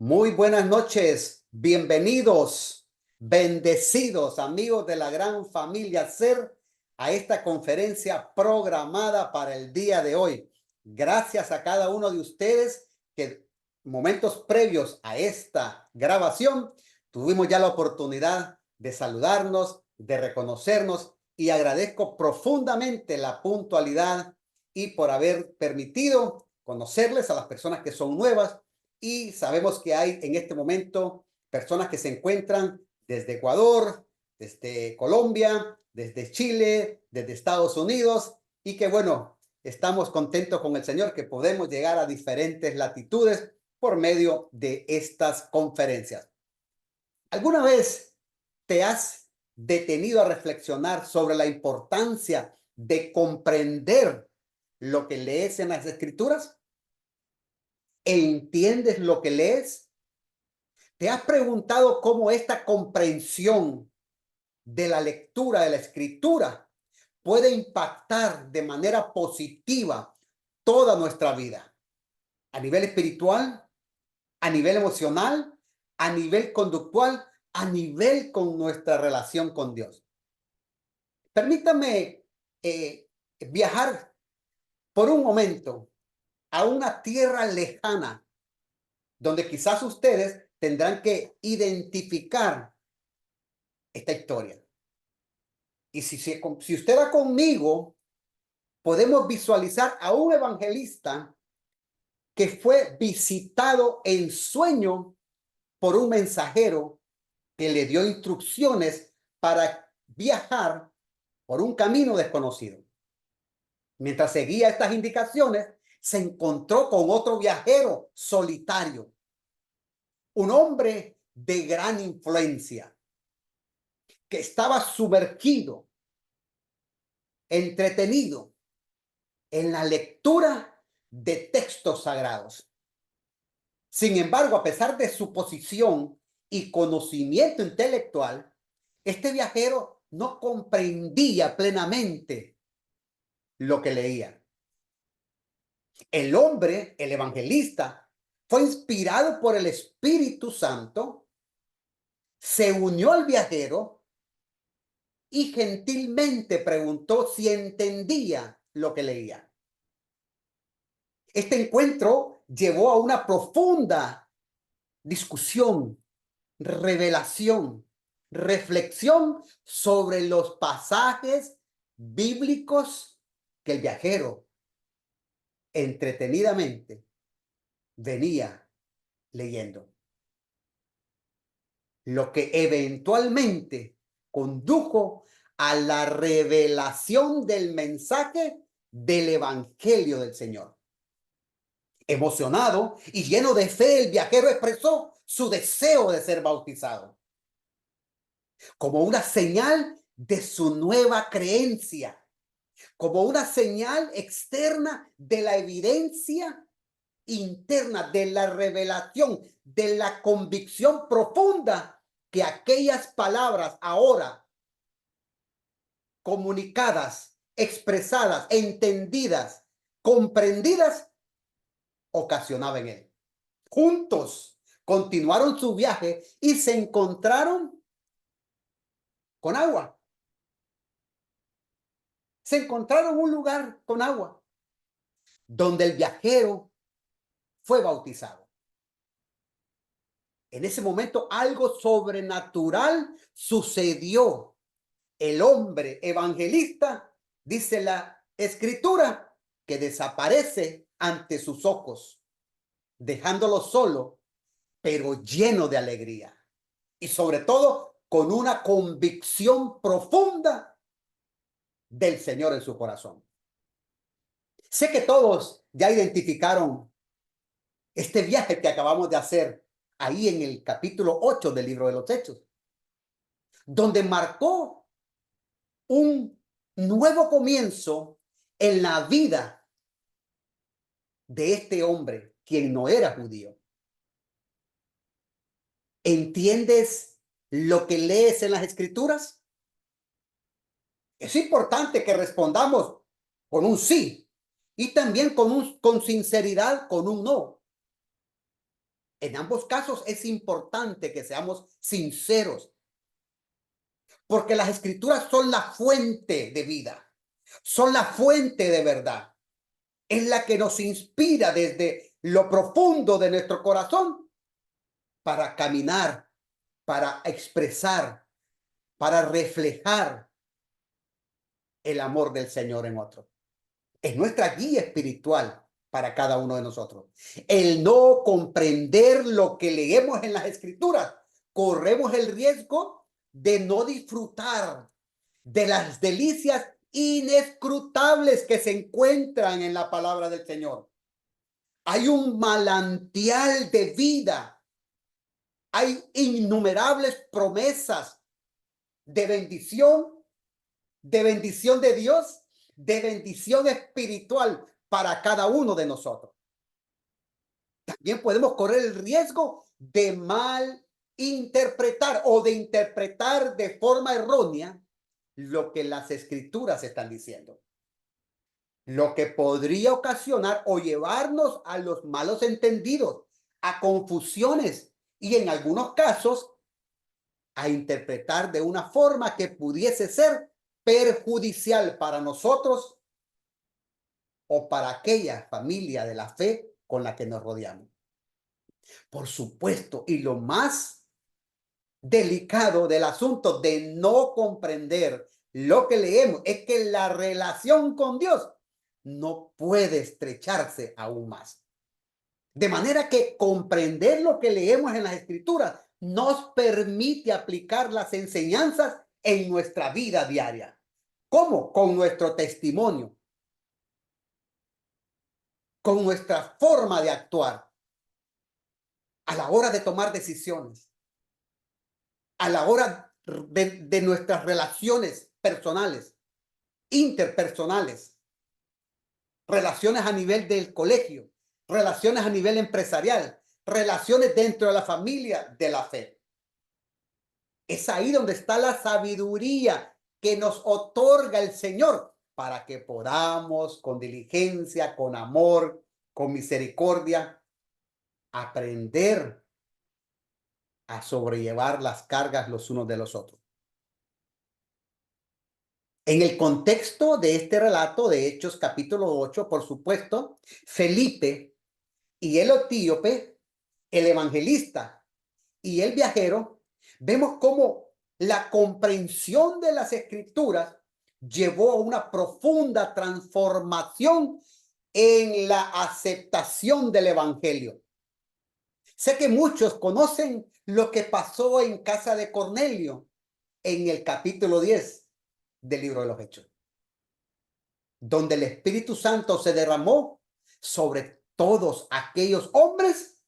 Muy buenas noches, bienvenidos, bendecidos amigos de la gran familia SER a esta conferencia programada para el día de hoy. Gracias a cada uno de ustedes que momentos previos a esta grabación tuvimos ya la oportunidad de saludarnos, de reconocernos y agradezco profundamente la puntualidad y por haber permitido conocerles a las personas que son nuevas y sabemos que hay en este momento personas que se encuentran desde Ecuador, desde Colombia, desde Chile, desde Estados Unidos y que bueno, estamos contentos con el Señor que podemos llegar a diferentes latitudes por medio de estas conferencias. ¿Alguna vez te has detenido a reflexionar sobre la importancia de comprender lo que lees en las Escrituras? ¿Entiendes lo que lees? ¿Te has preguntado cómo esta comprensión de la lectura de la escritura puede impactar de manera positiva toda nuestra vida? A nivel espiritual, a nivel emocional, a nivel conductual, a nivel con nuestra relación con Dios. Permítame viajar por un momento a una tierra lejana donde quizás ustedes tendrán que identificar esta historia. Y si usted va conmigo, podemos visualizar a un evangelista que fue visitado en sueño por un mensajero que le dio instrucciones para viajar por un camino desconocido. Mientras seguía estas indicaciones, se encontró con otro viajero solitario, un hombre de gran influencia, que estaba sumergido, entretenido en la lectura de textos sagrados. Sin embargo, a pesar de su posición y conocimiento intelectual, este viajero no comprendía plenamente lo que leía. El hombre, el evangelista, fue inspirado por el Espíritu Santo, se unió al viajero y gentilmente preguntó si entendía lo que leía. Este encuentro llevó a una profunda discusión, revelación, reflexión sobre los pasajes bíblicos que el viajero entretenidamente venía leyendo, lo que eventualmente condujo a la revelación del mensaje del Evangelio del Señor. Emocionado y lleno de fe, el viajero expresó su deseo de ser bautizado como una señal de su nueva creencia, como una señal externa de la evidencia interna, de la revelación, de la convicción profunda que aquellas palabras ahora comunicadas, expresadas, entendidas, comprendidas, ocasionaba en él. Juntos continuaron su viaje y se encontraron con agua. Se encontraron un lugar con agua donde el viajero fue bautizado. En ese momento algo sobrenatural sucedió. El hombre evangelista, dice la escritura, que desaparece ante sus ojos, dejándolo solo, pero lleno de alegría. Y sobre todo con una convicción profunda del Señor en su corazón. Sé que todos ya identificaron este viaje que acabamos de hacer ahí en el capítulo 8 del libro de los Hechos, donde marcó un nuevo comienzo en la vida de este hombre, quien no era judío. ¿Entiendes lo que lees en las Escrituras? Es importante que respondamos con un sí y también con sinceridad con un no. En ambos casos es importante que seamos sinceros, porque las escrituras son la fuente de vida, son la fuente de verdad. Es la que nos inspira desde lo profundo de nuestro corazón para caminar, para expresar, para reflejar el amor del Señor en otro. Es nuestra guía espiritual para cada uno de nosotros. El no comprender lo que leemos en las escrituras, corremos el riesgo de no disfrutar de las delicias inescrutables que se encuentran en la palabra del Señor. Hay un manantial de vida, hay innumerables promesas de bendición de Dios, de bendición espiritual para cada uno de nosotros. También podemos correr el riesgo de mal interpretar o de interpretar de forma errónea lo que las escrituras están diciendo, lo que podría ocasionar o llevarnos a los malos entendidos, a confusiones y en algunos casos a interpretar de una forma que pudiese ser perjudicial para nosotros o para aquella familia de la fe con la que nos rodeamos. Por supuesto, y lo más delicado del asunto de no comprender lo que leemos es que la relación con Dios no puede estrecharse aún más. De manera que comprender lo que leemos en las escrituras nos permite aplicar las enseñanzas en nuestra vida diaria. ¿Cómo? Con nuestro testimonio, con nuestra forma de actuar, a la hora de tomar decisiones, a la hora de nuestras relaciones personales, interpersonales, relaciones a nivel del colegio, relaciones a nivel empresarial, relaciones dentro de la familia de la fe. Es ahí donde está la sabiduría que nos otorga el Señor para que podamos con diligencia, con amor, con misericordia, aprender a sobrellevar las cargas los unos de los otros. En el contexto de este relato de Hechos capítulo 8, por supuesto, Felipe y el etíope, el evangelista y el viajero, vemos cómo la comprensión de las escrituras llevó a una profunda transformación en la aceptación del evangelio. Sé que muchos conocen lo que pasó en casa de Cornelio en el capítulo 10 del libro de los Hechos, donde el Espíritu Santo se derramó sobre todos aquellos hombres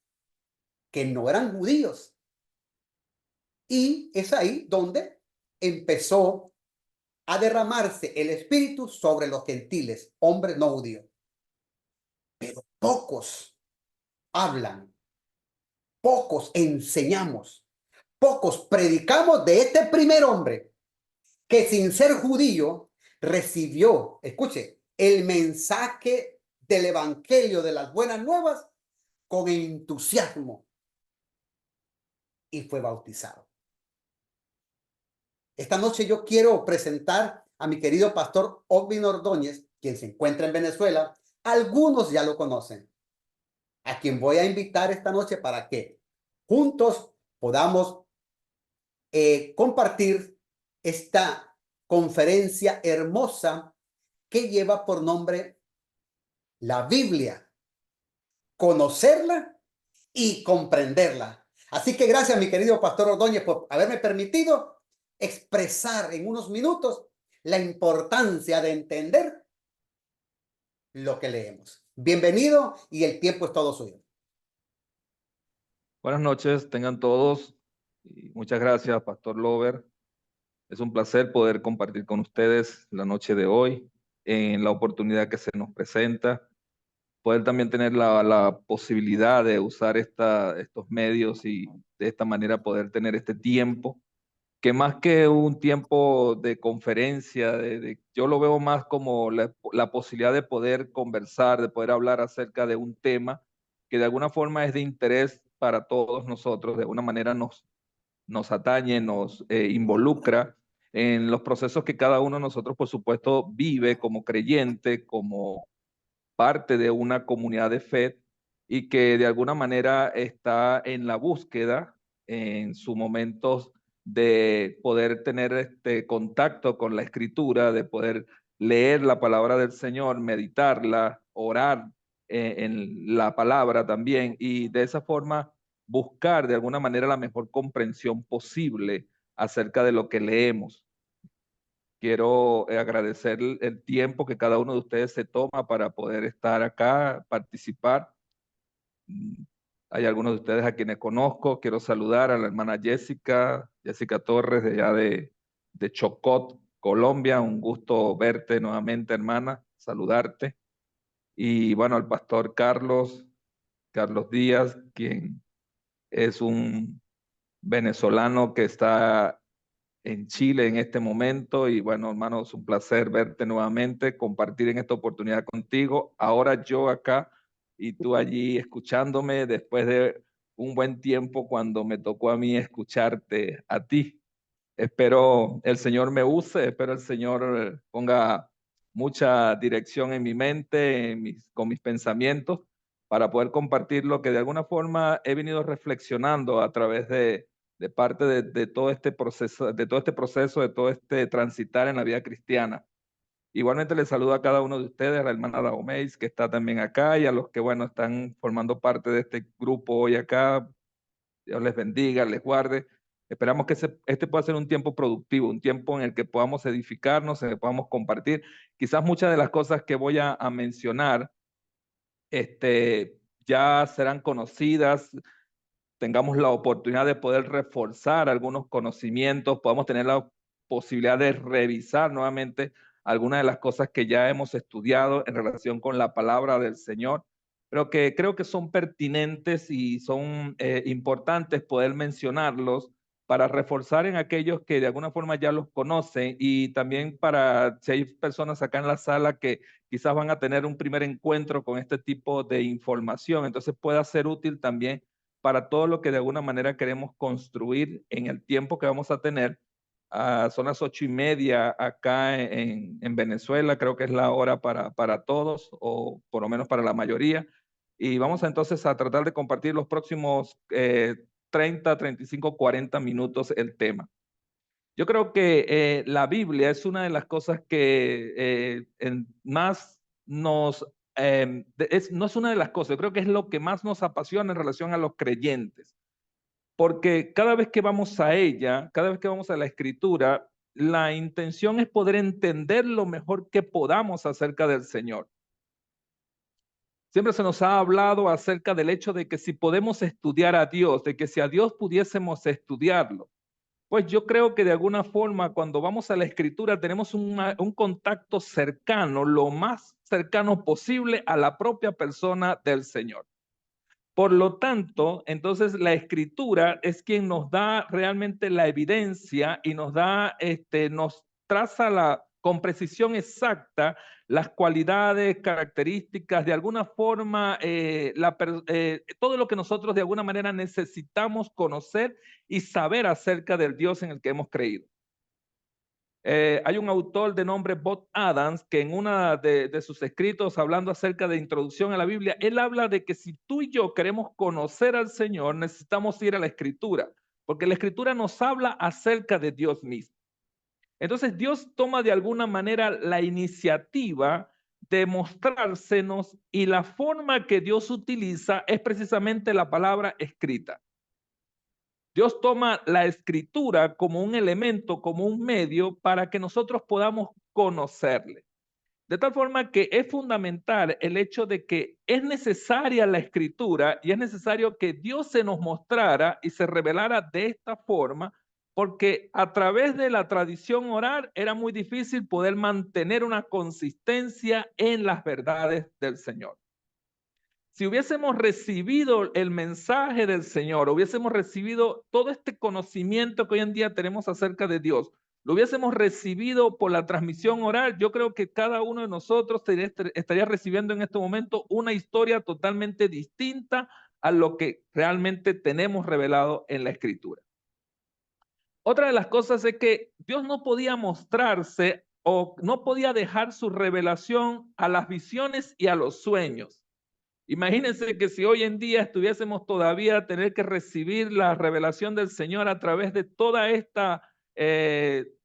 que no eran judíos. Y es ahí donde empezó a derramarse el Espíritu sobre los gentiles, hombres no judíos. Pero pocos hablan, pocos enseñamos, pocos predicamos de este primer hombre que sin ser judío recibió, escuche, el mensaje del evangelio de las buenas nuevas con entusiasmo y fue bautizado. Esta noche yo quiero presentar a mi querido pastor Osvin Ordóñez, quien se encuentra en Venezuela. Algunos ya lo conocen, a quien voy a invitar esta noche para que juntos podamos compartir esta conferencia hermosa que lleva por nombre la Biblia, conocerla y comprenderla. Así que gracias, mi querido pastor Ordóñez, por haberme permitido expresar en unos minutos la importancia de entender lo que leemos. Bienvenido y el tiempo es todo suyo. Buenas noches, tengan todos. Y muchas gracias, Pastor Lover. Es un placer poder compartir con ustedes la noche de hoy, en la oportunidad que se nos presenta, poder también tener la posibilidad de usar estos medios y de esta manera poder tener este tiempo, que más que un tiempo de conferencia, yo lo veo más como la posibilidad de poder conversar, de poder hablar acerca de un tema que de alguna forma es de interés para todos nosotros, de alguna manera nos atañe, nos involucra en los procesos que cada uno de nosotros, por supuesto, vive como creyente, como parte de una comunidad de fe y que de alguna manera está en la búsqueda en sus momentos de poder tener este contacto con la escritura, de poder leer la palabra del Señor, meditarla, orar en la palabra también y de esa forma buscar de alguna manera la mejor comprensión posible acerca de lo que leemos. Quiero agradecer el tiempo que cada uno de ustedes se toma para poder estar acá, participar. Mm, Hay algunos de ustedes a quienes conozco. Quiero saludar a la hermana Jessica Torres, de allá de Chocot, Colombia. Un gusto verte nuevamente, hermana, saludarte. Y bueno, al pastor Carlos Díaz, quien es un venezolano que está en Chile en este momento. Y bueno, hermano, es un placer verte nuevamente, compartir en esta oportunidad contigo. Ahora yo acá y tú allí escuchándome después de un buen tiempo cuando me tocó a mí escucharte a ti. Espero el Señor me use, espero el Señor ponga mucha dirección en mi mente, con mis pensamientos, para poder compartir lo que de alguna forma he venido reflexionando a través de parte de todo este proceso, de todo este transitar en la vida cristiana. Igualmente les saludo a cada uno de ustedes, a la hermana Daomeis, que está también acá, y a los que, bueno, están formando parte de este grupo hoy acá. Dios les bendiga, les guarde. Esperamos que este pueda ser un tiempo productivo, un tiempo en el que podamos edificarnos, en el que podamos compartir. Quizás muchas de las cosas que voy a mencionar ya serán conocidas, tengamos la oportunidad de poder reforzar algunos conocimientos, podamos tener la posibilidad de revisar nuevamente algunas de las cosas que ya hemos estudiado en relación con la palabra del Señor, pero que creo que son pertinentes y son importantes poder mencionarlos para reforzar en aquellos que de alguna forma ya los conocen y también para si hay personas acá en la sala que quizás van a tener un primer encuentro con este tipo de información, entonces pueda ser útil también para todo lo que de alguna manera queremos construir en el tiempo que vamos a tener. Son las 8:30 acá en Venezuela, creo que es la hora para todos, o por lo menos para la mayoría. Y vamos entonces a tratar de compartir los próximos 30, 35, 40 minutos el tema. Yo creo que la Biblia es una de las cosas que más nos, no es una de las cosas, yo creo que es lo que más nos apasiona en relación a los creyentes, porque cada vez que vamos a ella, cada vez que vamos a la Escritura, la intención es poder entender lo mejor que podamos acerca del Señor. Siempre se nos ha hablado acerca del hecho de que si podemos estudiar a Dios, de que si a Dios pudiésemos estudiarlo, pues yo creo que de alguna forma cuando vamos a la Escritura tenemos un contacto cercano, lo más cercano posible a la propia persona del Señor. Por lo tanto, entonces la Escritura es quien nos da realmente la evidencia y nos da, nos traza con precisión exacta las cualidades, características, de alguna forma, todo lo que nosotros de alguna manera necesitamos conocer y saber acerca del Dios en el que hemos creído. Hay un autor de nombre Bob Adams que en una de sus escritos hablando acerca de introducción a la Biblia, él habla de que si tú y yo queremos conocer al Señor, necesitamos ir a la Escritura, porque la Escritura nos habla acerca de Dios mismo. Entonces Dios toma de alguna manera la iniciativa de mostrársenos y la forma que Dios utiliza es precisamente la palabra escrita. Dios toma la escritura como un elemento, como un medio para que nosotros podamos conocerle. De tal forma que es fundamental el hecho de que es necesaria la escritura y es necesario que Dios se nos mostrara y se revelara de esta forma, porque a través de la tradición oral era muy difícil poder mantener una consistencia en las verdades del Señor. Si hubiésemos recibido el mensaje del Señor, hubiésemos recibido todo este conocimiento que hoy en día tenemos acerca de Dios, lo hubiésemos recibido por la transmisión oral, yo creo que cada uno de nosotros estaría recibiendo en este momento una historia totalmente distinta a lo que realmente tenemos revelado en la Escritura. Otra de las cosas es que Dios no podía mostrarse o no podía dejar su revelación a las visiones y a los sueños. Imagínense que si hoy en día estuviésemos todavía a tener que recibir la revelación del Señor a través de toda esta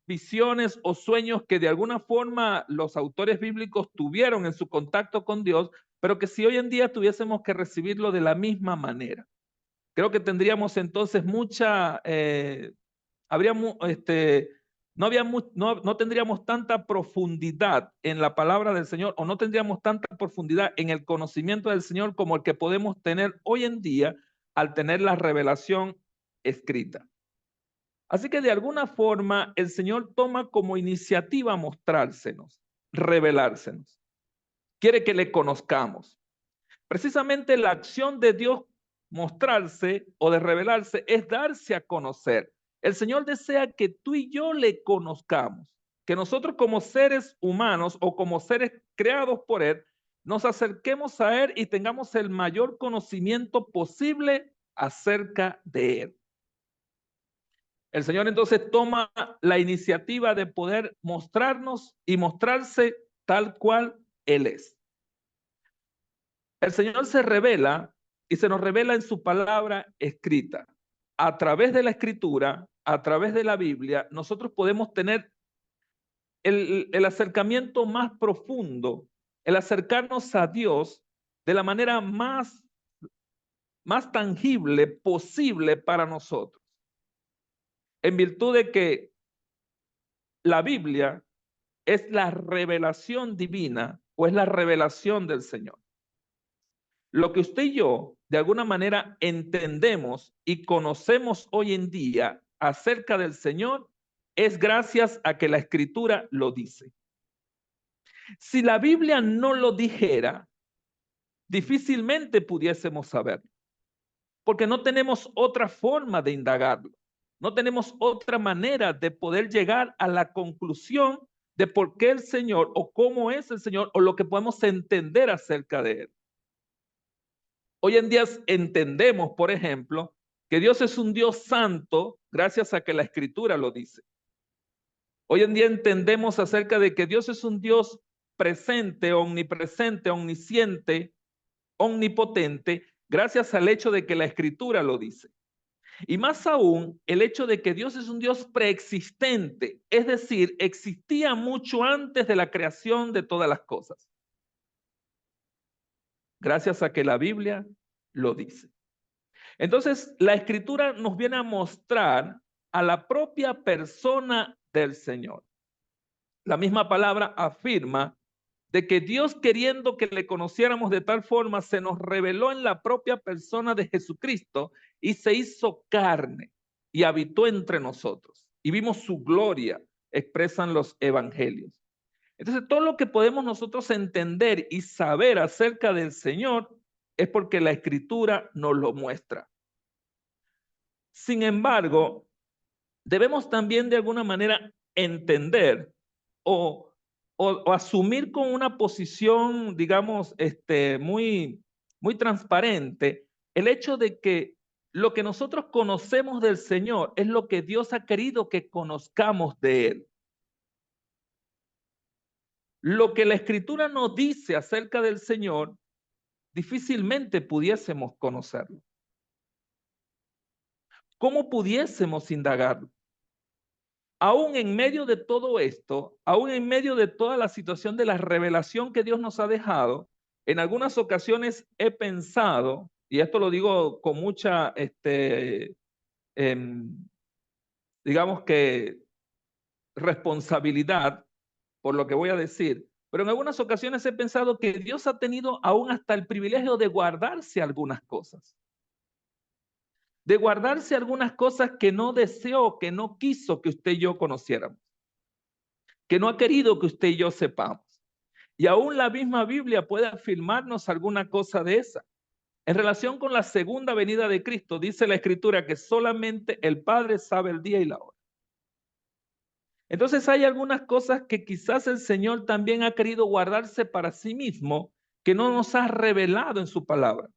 visiones o sueños que de alguna forma los autores bíblicos tuvieron en su contacto con Dios, pero que si hoy en día tuviésemos que recibirlo de la misma manera. Creo que tendríamos entonces no tendríamos tanta profundidad en la palabra del Señor, o no tendríamos tanta profundidad en el conocimiento del Señor como el que podemos tener hoy en día al tener la revelación escrita. Así que de alguna forma el Señor toma como iniciativa mostrársenos, revelársenos. Quiere que le conozcamos. Precisamente la acción de Dios mostrarse o de revelarse es darse a conocer. El Señor desea que tú y yo le conozcamos, que nosotros como seres humanos o como seres creados por Él, nos acerquemos a Él y tengamos el mayor conocimiento posible acerca de Él. El Señor entonces toma la iniciativa de poder mostrarnos y mostrarse tal cual Él es. El Señor se revela y se nos revela en su palabra escrita. A través de la escritura, a través de la Biblia, nosotros podemos tener el acercamiento más profundo, el acercarnos a Dios de la manera más tangible posible para nosotros. En virtud de que la Biblia es la revelación divina o es la revelación del Señor. Lo que usted y yo, de alguna manera, entendemos y conocemos hoy en día acerca del Señor es gracias a que la Escritura lo dice. Si la Biblia no lo dijera, difícilmente pudiésemos saberlo, porque no tenemos otra forma de indagarlo. No tenemos otra manera de poder llegar a la conclusión de por qué el Señor o cómo es el Señor o lo que podemos entender acerca de Él. Hoy en día entendemos, por ejemplo, que Dios es un Dios santo gracias a que la Escritura lo dice. Hoy en día entendemos acerca de que Dios es un Dios presente, omnipresente, omnisciente, omnipotente, gracias al hecho de que la Escritura lo dice. Y más aún, el hecho de que Dios es un Dios preexistente, es decir, existía mucho antes de la creación de todas las cosas. Gracias a que la Biblia lo dice. Entonces, la Escritura nos viene a mostrar a la propia persona del Señor. La misma palabra afirma de que Dios, queriendo que le conociéramos de tal forma, se nos reveló en la propia persona de Jesucristo y se hizo carne y habitó entre nosotros. Y vimos su gloria, expresan los evangelios. Entonces, todo lo que podemos nosotros entender y saber acerca del Señor es porque la Escritura nos lo muestra. Sin embargo, debemos también de alguna manera entender o asumir con una posición, digamos, muy transparente, el hecho de que lo que nosotros conocemos del Señor es lo que Dios ha querido que conozcamos de Él. Lo que la Escritura nos dice acerca del Señor, difícilmente pudiésemos conocerlo. ¿Cómo pudiésemos indagarlo? Aún en medio de todo esto, aún en medio de toda la situación de la revelación que Dios nos ha dejado, en algunas ocasiones he pensado, y esto lo digo con mucha, digamos que responsabilidad por lo que voy a decir, pero en algunas ocasiones he pensado que Dios ha tenido aún hasta el privilegio de guardarse algunas cosas. De guardarse algunas cosas que no deseó, que no quiso que usted y yo conociéramos, que no ha querido que usted y yo sepamos. Y aún la misma Biblia puede afirmarnos alguna cosa de esa. En relación con la segunda venida de Cristo, dice la Escritura que solamente el Padre sabe el día y la hora. Entonces hay algunas cosas que quizás el Señor también ha querido guardarse para sí mismo, que no nos ha revelado en su palabra.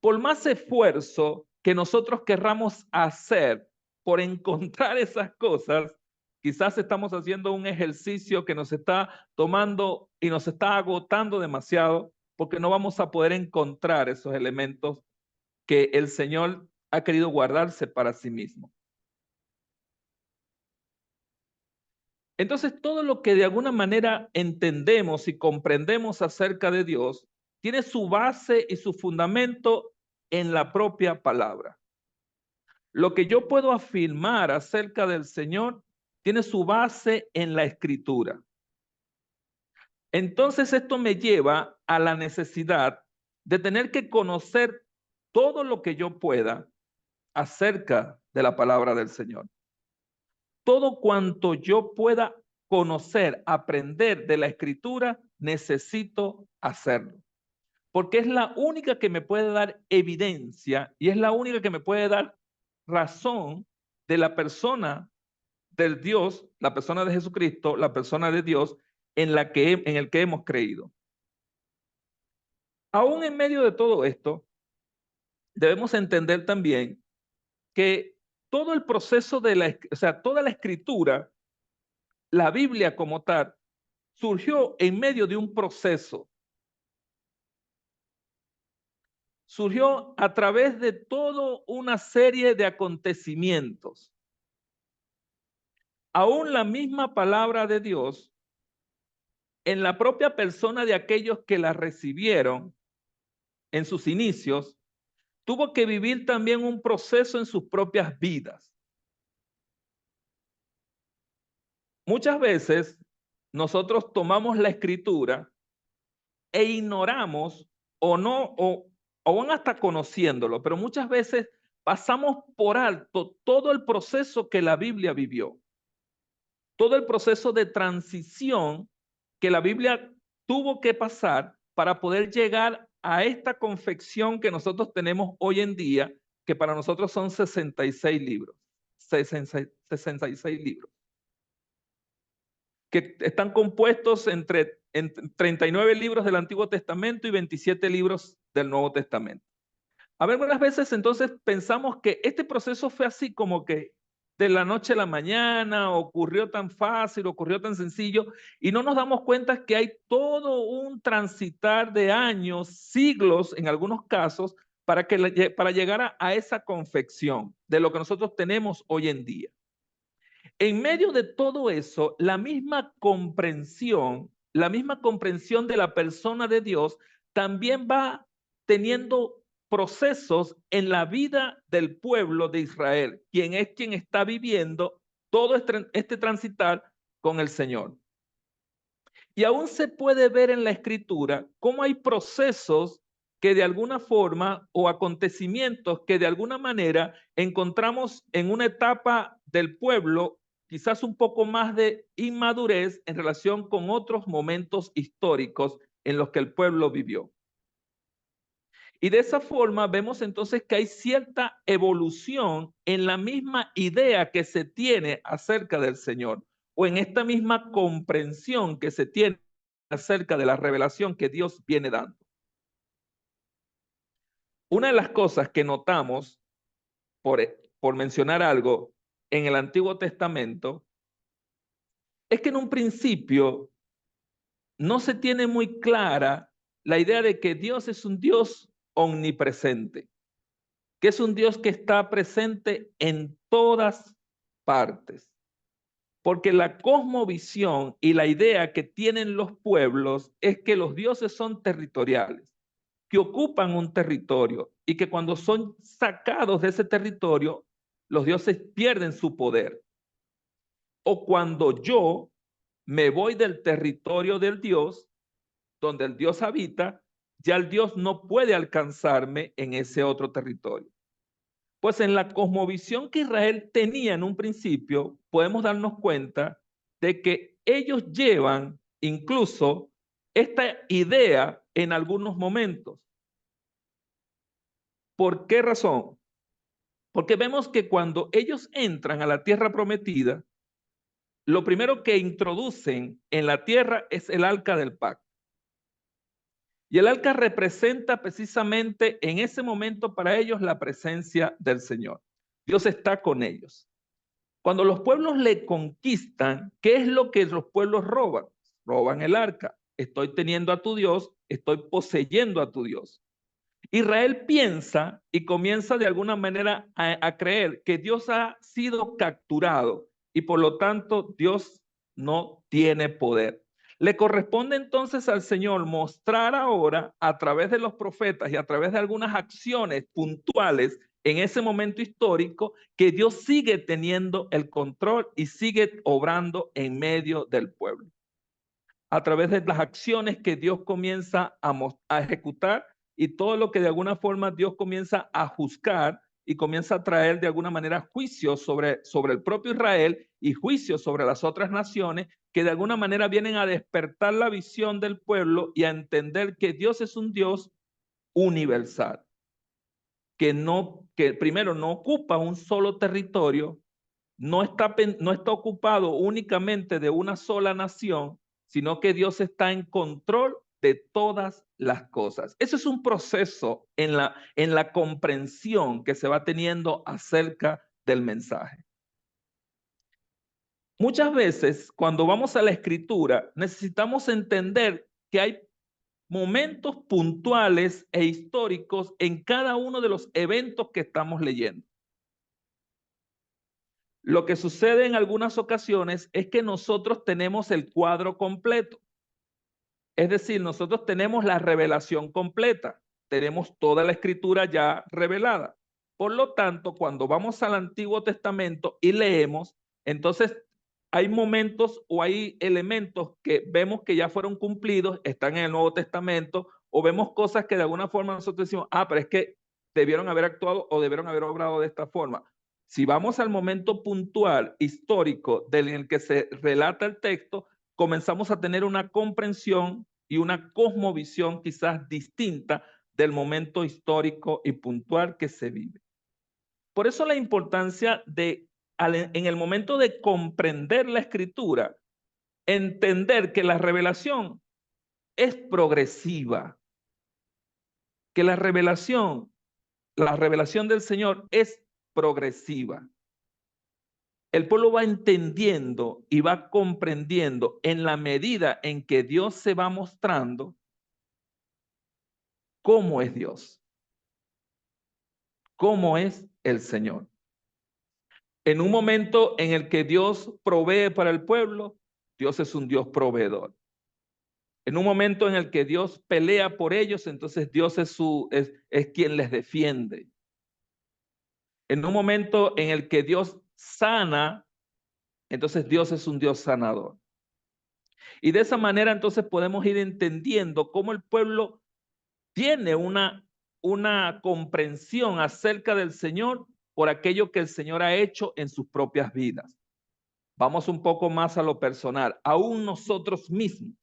por más esfuerzo que nosotros querramos hacer por encontrar esas cosas, quizás estamos haciendo un ejercicio que nos está tomando y nos está agotando demasiado, porque no vamos a poder encontrar esos elementos que el Señor ha querido guardarse para sí mismo. Entonces, todo lo que de alguna manera entendemos y comprendemos acerca de Dios tiene su base y su fundamento en la propia palabra. Lo que yo puedo afirmar acerca del Señor tiene su base en la Escritura. Entonces, esto me lleva a la necesidad de tener que conocer todo lo que yo pueda acerca de la palabra del Señor. Todo cuanto yo pueda conocer, aprender de la Escritura, necesito hacerlo. Porque es la única que me puede dar evidencia y es la única que me puede dar razón de la persona del Dios, la persona de Jesucristo, la persona de Dios en el que hemos creído. Aún en medio de todo esto, debemos entender también que todo el proceso toda la escritura, la Biblia como tal, surgió en medio de un proceso. Surgió a través de toda una serie de acontecimientos. Aún la misma palabra de Dios, en la propia persona de aquellos que la recibieron en sus inicios, tuvo que vivir también un proceso en sus propias vidas. Muchas veces nosotros tomamos la escritura e ignoramos o no, o aún hasta conociéndolo, pero muchas veces pasamos por alto todo el proceso que la Biblia vivió, todo el proceso de transición que la Biblia tuvo que pasar para poder llegar a esta confección que nosotros tenemos hoy en día, que para nosotros son 66 libros, 66 libros, que están compuestos entre 39 libros del Antiguo Testamento y 27 libros del Nuevo Testamento. A ver, algunas veces entonces pensamos que este proceso fue así como que de la noche a la mañana, ocurrió tan fácil, ocurrió tan sencillo, y no nos damos cuenta que hay todo un transitar de años, siglos en algunos casos, para llegar a esa confección de lo que nosotros tenemos hoy en día. En medio de todo eso, la misma comprensión de la persona de Dios también va teniendo procesos en la vida del pueblo de Israel, quien está viviendo todo este transitar con el Señor. Y aún se puede ver en la Escritura cómo hay procesos que de alguna forma o acontecimientos que de alguna manera encontramos en una etapa del pueblo quizás un poco más de inmadurez en relación con otros momentos históricos en los que el pueblo vivió. Y de esa forma vemos entonces que hay cierta evolución en la misma idea que se tiene acerca del Señor o en esta misma comprensión que se tiene acerca de la revelación que Dios viene dando. Una de las cosas que notamos, por mencionar algo, en el Antiguo Testamento, es que en un principio no se tiene muy clara la idea de que Dios es un Dios omnipresente, que es un Dios que está presente en todas partes. Porque la cosmovisión y la idea que tienen los pueblos es que los dioses son territoriales, que ocupan un territorio y que cuando son sacados de ese territorio, los dioses pierden su poder. O cuando yo me voy del territorio del Dios, donde el Dios habita, ya el Dios no puede alcanzarme en ese otro territorio. Pues en la cosmovisión que Israel tenía en un principio, podemos darnos cuenta de que ellos llevan incluso esta idea en algunos momentos. ¿Por qué razón? Porque vemos que cuando ellos entran a la tierra prometida, lo primero que introducen en la tierra es el arca del pacto. Y el arca representa precisamente en ese momento para ellos la presencia del Señor. Dios está con ellos. Cuando los pueblos le conquistan, ¿qué es lo que los pueblos roban? Roban el arca. Estoy teniendo a tu Dios, estoy poseyendo a tu Dios. Israel piensa y comienza de alguna manera a creer que Dios ha sido capturado y por lo tanto Dios no tiene poder. Le corresponde entonces al Señor mostrar ahora a través de los profetas y a través de algunas acciones puntuales en ese momento histórico que Dios sigue teniendo el control y sigue obrando en medio del pueblo. A través de las acciones que Dios comienza a ejecutar y todo lo que de alguna forma Dios comienza a juzgar y comienza a traer de alguna manera juicios sobre el propio Israel y juicios sobre las otras naciones que de alguna manera vienen a despertar la visión del pueblo y a entender que Dios es un Dios universal, que primero no ocupa un solo territorio, no está ocupado únicamente de una sola nación, sino que Dios está en control de todas las cosas. Eso es un proceso en la comprensión que se va teniendo acerca del mensaje. Muchas veces, cuando vamos a la Escritura, necesitamos entender que hay momentos puntuales e históricos en cada uno de los eventos que estamos leyendo. Lo que sucede en algunas ocasiones es que nosotros tenemos el cuadro completo. Es decir, nosotros tenemos la revelación completa. Tenemos toda la escritura ya revelada. Por lo tanto, cuando vamos al Antiguo Testamento y leemos, entonces hay momentos o hay elementos que vemos que ya fueron cumplidos, están en el Nuevo Testamento, o vemos cosas que de alguna forma nosotros decimos, pero es que debieron haber actuado o debieron haber obrado de esta forma. Si vamos al momento puntual, histórico, en el que se relata el texto, comenzamos a tener una comprensión y una cosmovisión quizás distinta del momento histórico y puntual que se vive. Por eso la importancia de, en el momento de comprender la escritura, entender que la revelación es progresiva, que la revelación del Señor es progresiva. El pueblo va entendiendo y va comprendiendo en la medida en que Dios se va mostrando cómo es Dios, cómo es el Señor. En un momento en el que Dios provee para el pueblo, Dios es un Dios proveedor. En un momento en el que Dios pelea por ellos, entonces Dios es quien les defiende. En un momento en el que Dios sana, entonces Dios es un Dios sanador. Y de esa manera entonces podemos ir entendiendo cómo el pueblo tiene una comprensión acerca del Señor por aquello que el Señor ha hecho en sus propias vidas. Vamos un poco más a lo personal. Aún nosotros mismos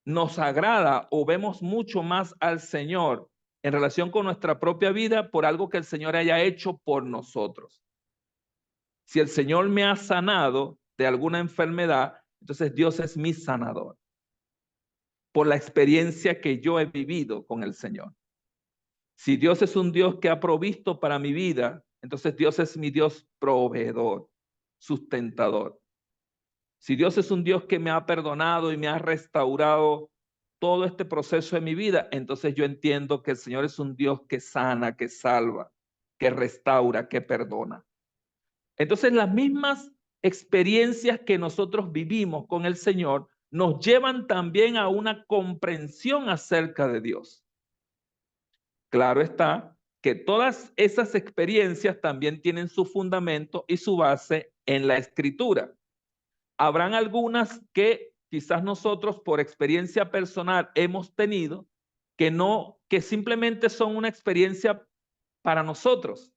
nos agrada o vemos mucho más al Señor en relación con nuestra propia vida por algo que el Señor haya hecho por nosotros. Si el Señor me ha sanado de alguna enfermedad, entonces Dios es mi sanador por la experiencia que yo he vivido con el Señor. Si Dios es un Dios que ha provisto para mi vida, entonces Dios es mi Dios proveedor, sustentador. Si Dios es un Dios que me ha perdonado y me ha restaurado todo este proceso de mi vida, entonces yo entiendo que el Señor es un Dios que sana, que salva, que restaura, que perdona. Entonces las mismas experiencias que nosotros vivimos con el Señor nos llevan también a una comprensión acerca de Dios. Claro está que todas esas experiencias también tienen su fundamento y su base en la Escritura. Habrán algunas que quizás nosotros por experiencia personal hemos tenido que simplemente son una experiencia para nosotros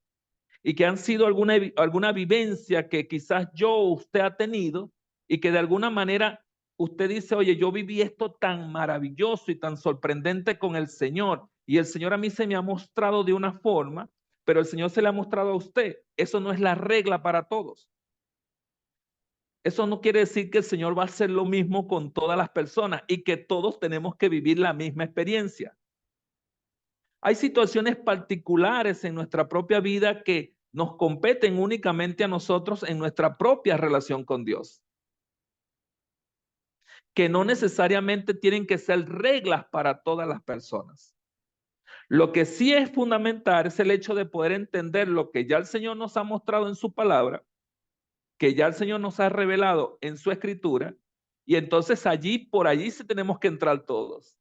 y que han sido alguna vivencia que quizás yo o usted ha tenido y que de alguna manera usted dice, oye, yo viví esto tan maravilloso y tan sorprendente con el Señor y el Señor a mí se me ha mostrado de una forma, pero el Señor se le ha mostrado a usted. Eso no es la regla para todos. Eso no quiere decir que el Señor va a hacer lo mismo con todas las personas y que todos tenemos que vivir la misma experiencia. Hay situaciones particulares en nuestra propia vida que nos competen únicamente a nosotros en nuestra propia relación con Dios, que no necesariamente tienen que ser reglas para todas las personas. Lo que sí es fundamental es el hecho de poder entender lo que ya el Señor nos ha mostrado en su palabra, que ya el Señor nos ha revelado en su escritura, y entonces por allí sí tenemos que entrar todos,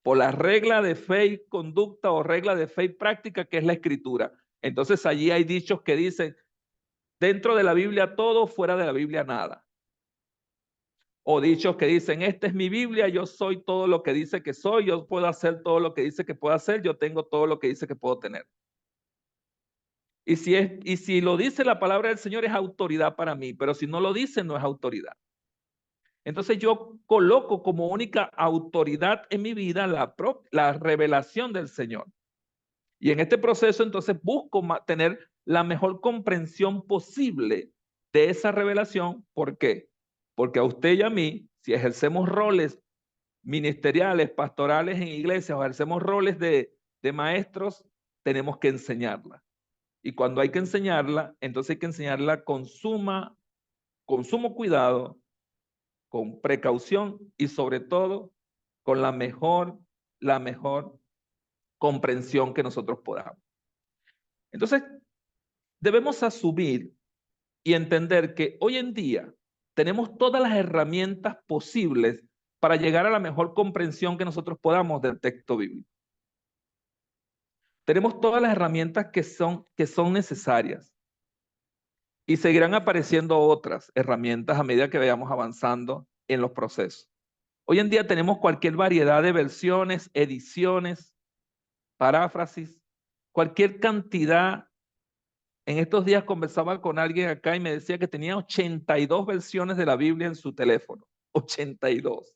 por la regla de fe y conducta o regla de fe y práctica que es la escritura. Entonces allí hay dichos que dicen, dentro de la Biblia todo, fuera de la Biblia nada. O dichos que dicen, esta es mi Biblia, yo soy todo lo que dice que soy, yo puedo hacer todo lo que dice que puedo hacer, yo tengo todo lo que dice que puedo tener. Y si lo dice la palabra del Señor es autoridad para mí, pero si no lo dice no es autoridad. Entonces yo coloco como única autoridad en mi vida la revelación del Señor. Y en este proceso entonces busco tener la mejor comprensión posible de esa revelación. ¿Por qué? Porque a usted y a mí, si ejercemos roles ministeriales, pastorales en iglesias o ejercemos roles de maestros, tenemos que enseñarla. Y cuando hay que enseñarla, entonces hay que enseñarla con sumo cuidado, con precaución y sobre todo con la mejor comprensión que nosotros podamos. Entonces, debemos asumir y entender que hoy en día tenemos todas las herramientas posibles para llegar a la mejor comprensión que nosotros podamos del texto bíblico. Tenemos todas las herramientas que son necesarias. Y seguirán apareciendo otras herramientas a medida que vayamos avanzando en los procesos. Hoy en día tenemos cualquier variedad de versiones, ediciones, paráfrasis, cualquier cantidad. En estos días conversaba con alguien acá y me decía que tenía 82 versiones de la Biblia en su teléfono. 82.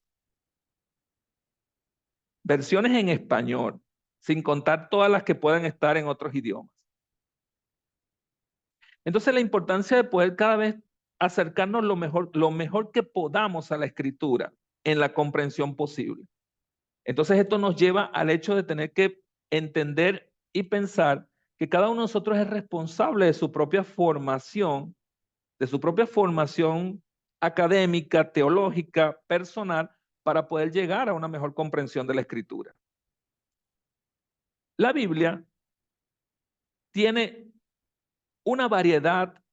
Versiones en español, sin contar todas las que puedan estar en otros idiomas. Entonces la importancia de poder cada vez acercarnos lo mejor que podamos a la escritura en la comprensión posible. Entonces esto nos lleva al hecho de tener que entender y pensar que cada uno de nosotros es responsable de su propia formación académica, teológica, personal, para poder llegar a una mejor comprensión de la escritura. La Biblia tiene una variedad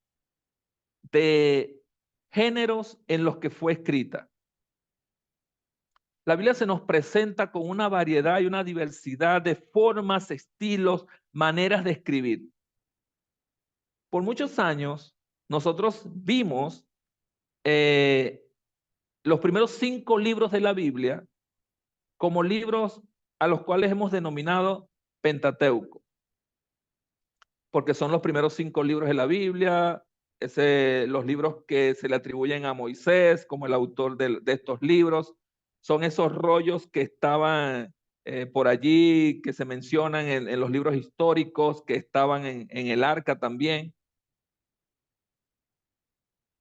de géneros en los que fue escrita. La Biblia se nos presenta con una variedad y una diversidad de formas, estilos, maneras de escribir. Por muchos años, nosotros vimos los primeros 5 libros de la Biblia como libros a los cuales hemos denominado Pentateuco, porque son los primeros 5 libros de la Biblia, los libros que se le atribuyen a Moisés como el autor de estos libros. Son esos rollos que estaban por allí, que se mencionan en los libros históricos, que estaban en el arca también.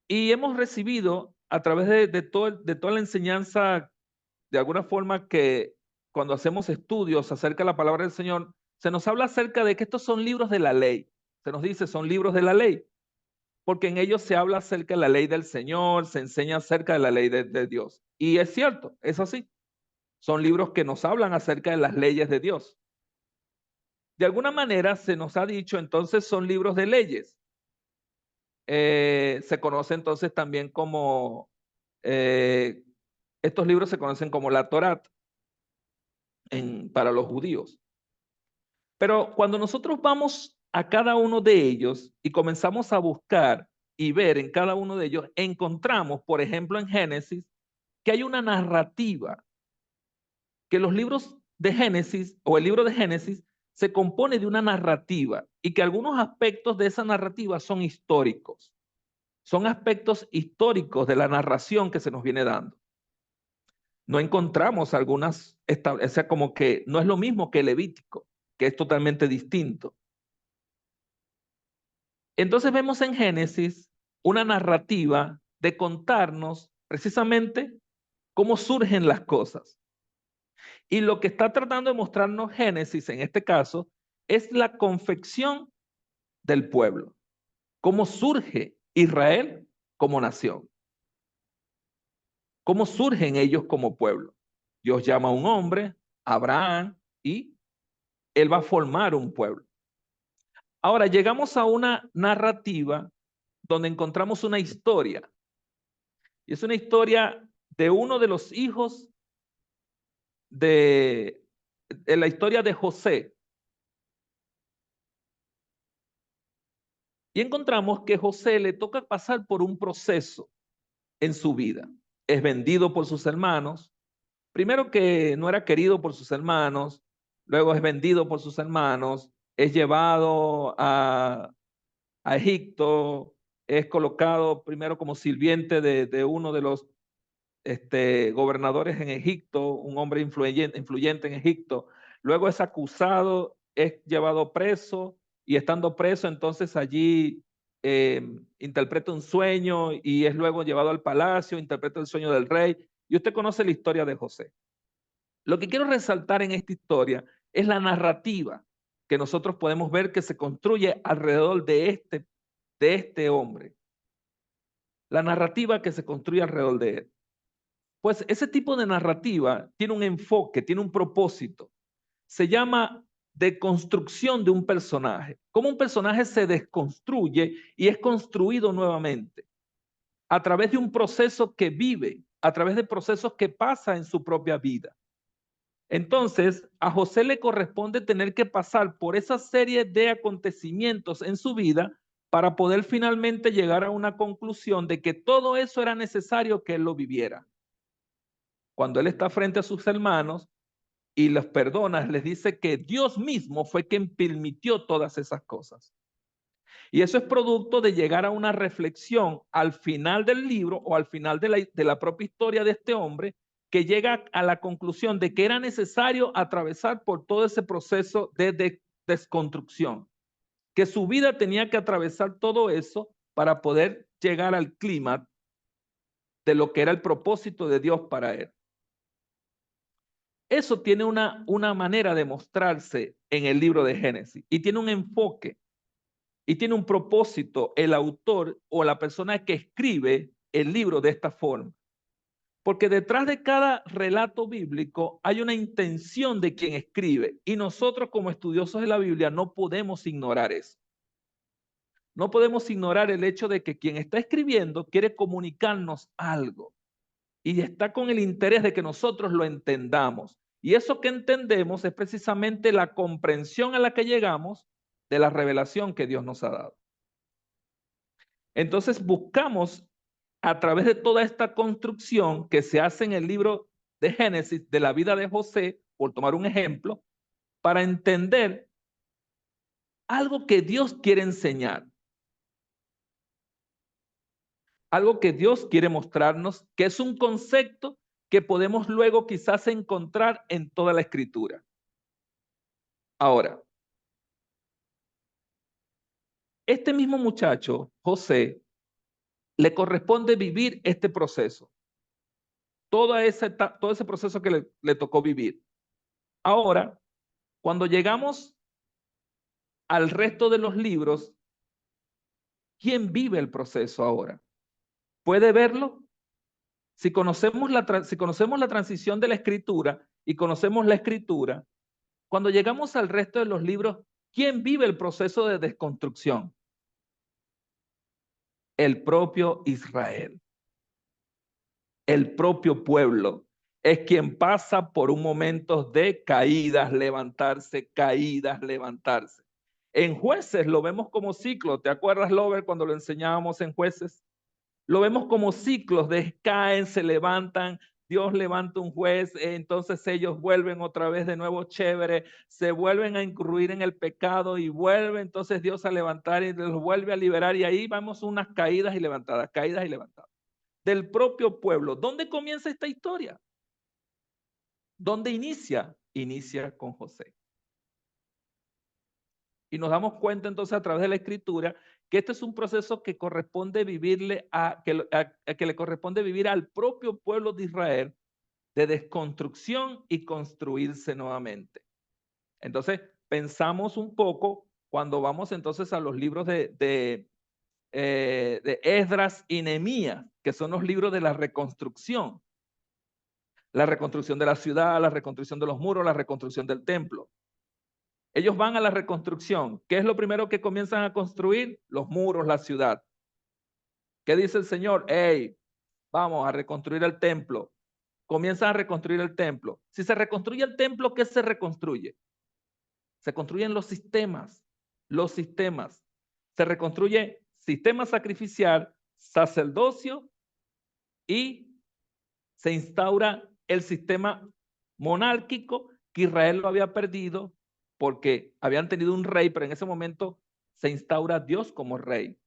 Y hemos recibido a través de toda la enseñanza, de alguna forma que cuando hacemos estudios acerca de la palabra del Señor, se nos habla acerca de que estos son libros de la ley. Se nos dice, son libros de la ley, porque en ellos se habla acerca de la ley del Señor, se enseña acerca de la ley de Dios. Y es cierto, es así. Son libros que nos hablan acerca de las leyes de Dios. De alguna manera se nos ha dicho, entonces son libros de leyes. Se conoce entonces también como, estos libros se conocen como la Torá para los judíos. Pero cuando nosotros vamos a cada uno de ellos y comenzamos a buscar y ver en cada uno de ellos, encontramos, por ejemplo, en Génesis, que hay una narrativa, que los libros de Génesis o el libro de Génesis se compone de una narrativa y que algunos aspectos de esa narrativa son históricos. Son aspectos históricos de la narración que se nos viene dando. No encontramos algunas, o sea, como que no es lo mismo que Levítico, que es totalmente distinto. Entonces vemos en Génesis una narrativa de contarnos precisamente cómo surgen las cosas. Y lo que está tratando de mostrarnos Génesis en este caso es la confección del pueblo. Cómo surge Israel como nación. Cómo surgen ellos como pueblo. Dios llama a un hombre, Abraham, y él va a formar un pueblo. Ahora llegamos a una narrativa donde encontramos una historia. Y es una historia de uno de los hijos de la historia de José. Y encontramos que José le toca pasar por un proceso en su vida. Es vendido por sus hermanos. Primero que no era querido por sus hermanos, luego es vendido por sus hermanos, es llevado a Egipto, es colocado primero como sirviente de uno de los gobernadores en Egipto, un hombre influyente en Egipto. Luego es acusado, es llevado preso y estando preso entonces allí interpreta un sueño y es luego llevado al palacio, interpreta el sueño del rey. Y usted conoce la historia de José. Lo que quiero resaltar en esta historia es la narrativa que nosotros podemos ver que se construye alrededor de este hombre. La narrativa que se construye alrededor de él. Pues ese tipo de narrativa tiene un enfoque, tiene un propósito. Se llama deconstrucción de un personaje. Cómo un personaje se desconstruye y es construido nuevamente a través de un proceso que vive, a través de procesos que pasa en su propia vida. Entonces, a José le corresponde tener que pasar por esa serie de acontecimientos en su vida para poder finalmente llegar a una conclusión de que todo eso era necesario que él lo viviera. Cuando él está frente a sus hermanos y los perdona, les dice que Dios mismo fue quien permitió todas esas cosas. Y eso es producto de llegar a una reflexión al final del libro o al final de la propia historia de este hombre, que llega a la conclusión de que era necesario atravesar por todo ese proceso de desconstrucción, que su vida tenía que atravesar todo eso para poder llegar al clima de lo que era el propósito de Dios para él. Eso tiene una manera de mostrarse en el libro de Génesis y tiene un enfoque y tiene un propósito el autor o la persona que escribe el libro de esta forma. Porque detrás de cada relato bíblico hay una intención de quien escribe y nosotros como estudiosos de la Biblia no podemos ignorar eso. No podemos ignorar el hecho de que quien está escribiendo quiere comunicarnos algo y está con el interés de que nosotros lo entendamos. Y eso que entendemos es precisamente la comprensión a la que llegamos de la revelación que Dios nos ha dado. Entonces buscamos a través de toda esta construcción que se hace en el libro de Génesis de la vida de José, por tomar un ejemplo, para entender algo que Dios quiere enseñar. Algo que Dios quiere mostrarnos, que es un concepto que podemos luego quizás encontrar en toda la escritura. Ahora, este mismo muchacho, José, le corresponde vivir este proceso. Todo ese proceso que le tocó vivir. Ahora, cuando llegamos al resto de los libros, ¿quién vive el proceso ahora? ¿Puede verlo? Si conocemos la transición de la escritura y conocemos la escritura, cuando llegamos al resto de los libros, ¿quién vive el proceso de desconstrucción? El propio Israel. El propio pueblo es quien pasa por un momento de caídas, levantarse, caídas, levantarse. En Jueces lo vemos como ciclo. ¿Te acuerdas, Lover, cuando lo enseñábamos en Jueces? Lo vemos como ciclos de caen, se levantan, Dios levanta un juez, entonces ellos vuelven otra vez de nuevo chévere, se vuelven a incurrir en el pecado y vuelve entonces Dios a levantar y los vuelve a liberar y ahí vamos unas caídas y levantadas del propio pueblo. ¿Dónde comienza esta historia? ¿Dónde inicia? Inicia con José. Y nos damos cuenta entonces a través de la Escritura que este es un proceso que corresponde vivirle que le corresponde vivir al propio pueblo de Israel, de desconstrucción y construirse nuevamente. Entonces, pensamos un poco cuando vamos entonces a los libros de Esdras y Nehemías, que son los libros de la reconstrucción de la ciudad, la reconstrucción de los muros, la reconstrucción del templo. Ellos van a la reconstrucción. ¿Qué es lo primero que comienzan a construir? Los muros, la ciudad. ¿Qué dice el Señor? Hey, vamos a reconstruir el templo. Comienzan a reconstruir el templo. Si se reconstruye el templo, ¿qué se reconstruye? Se construyen los sistemas. Los sistemas. Se reconstruye sistema sacrificial, sacerdocio y se instaura el sistema monárquico que Israel lo había perdido porque habían tenido un rey, pero en ese momento se instaura Dios como rey.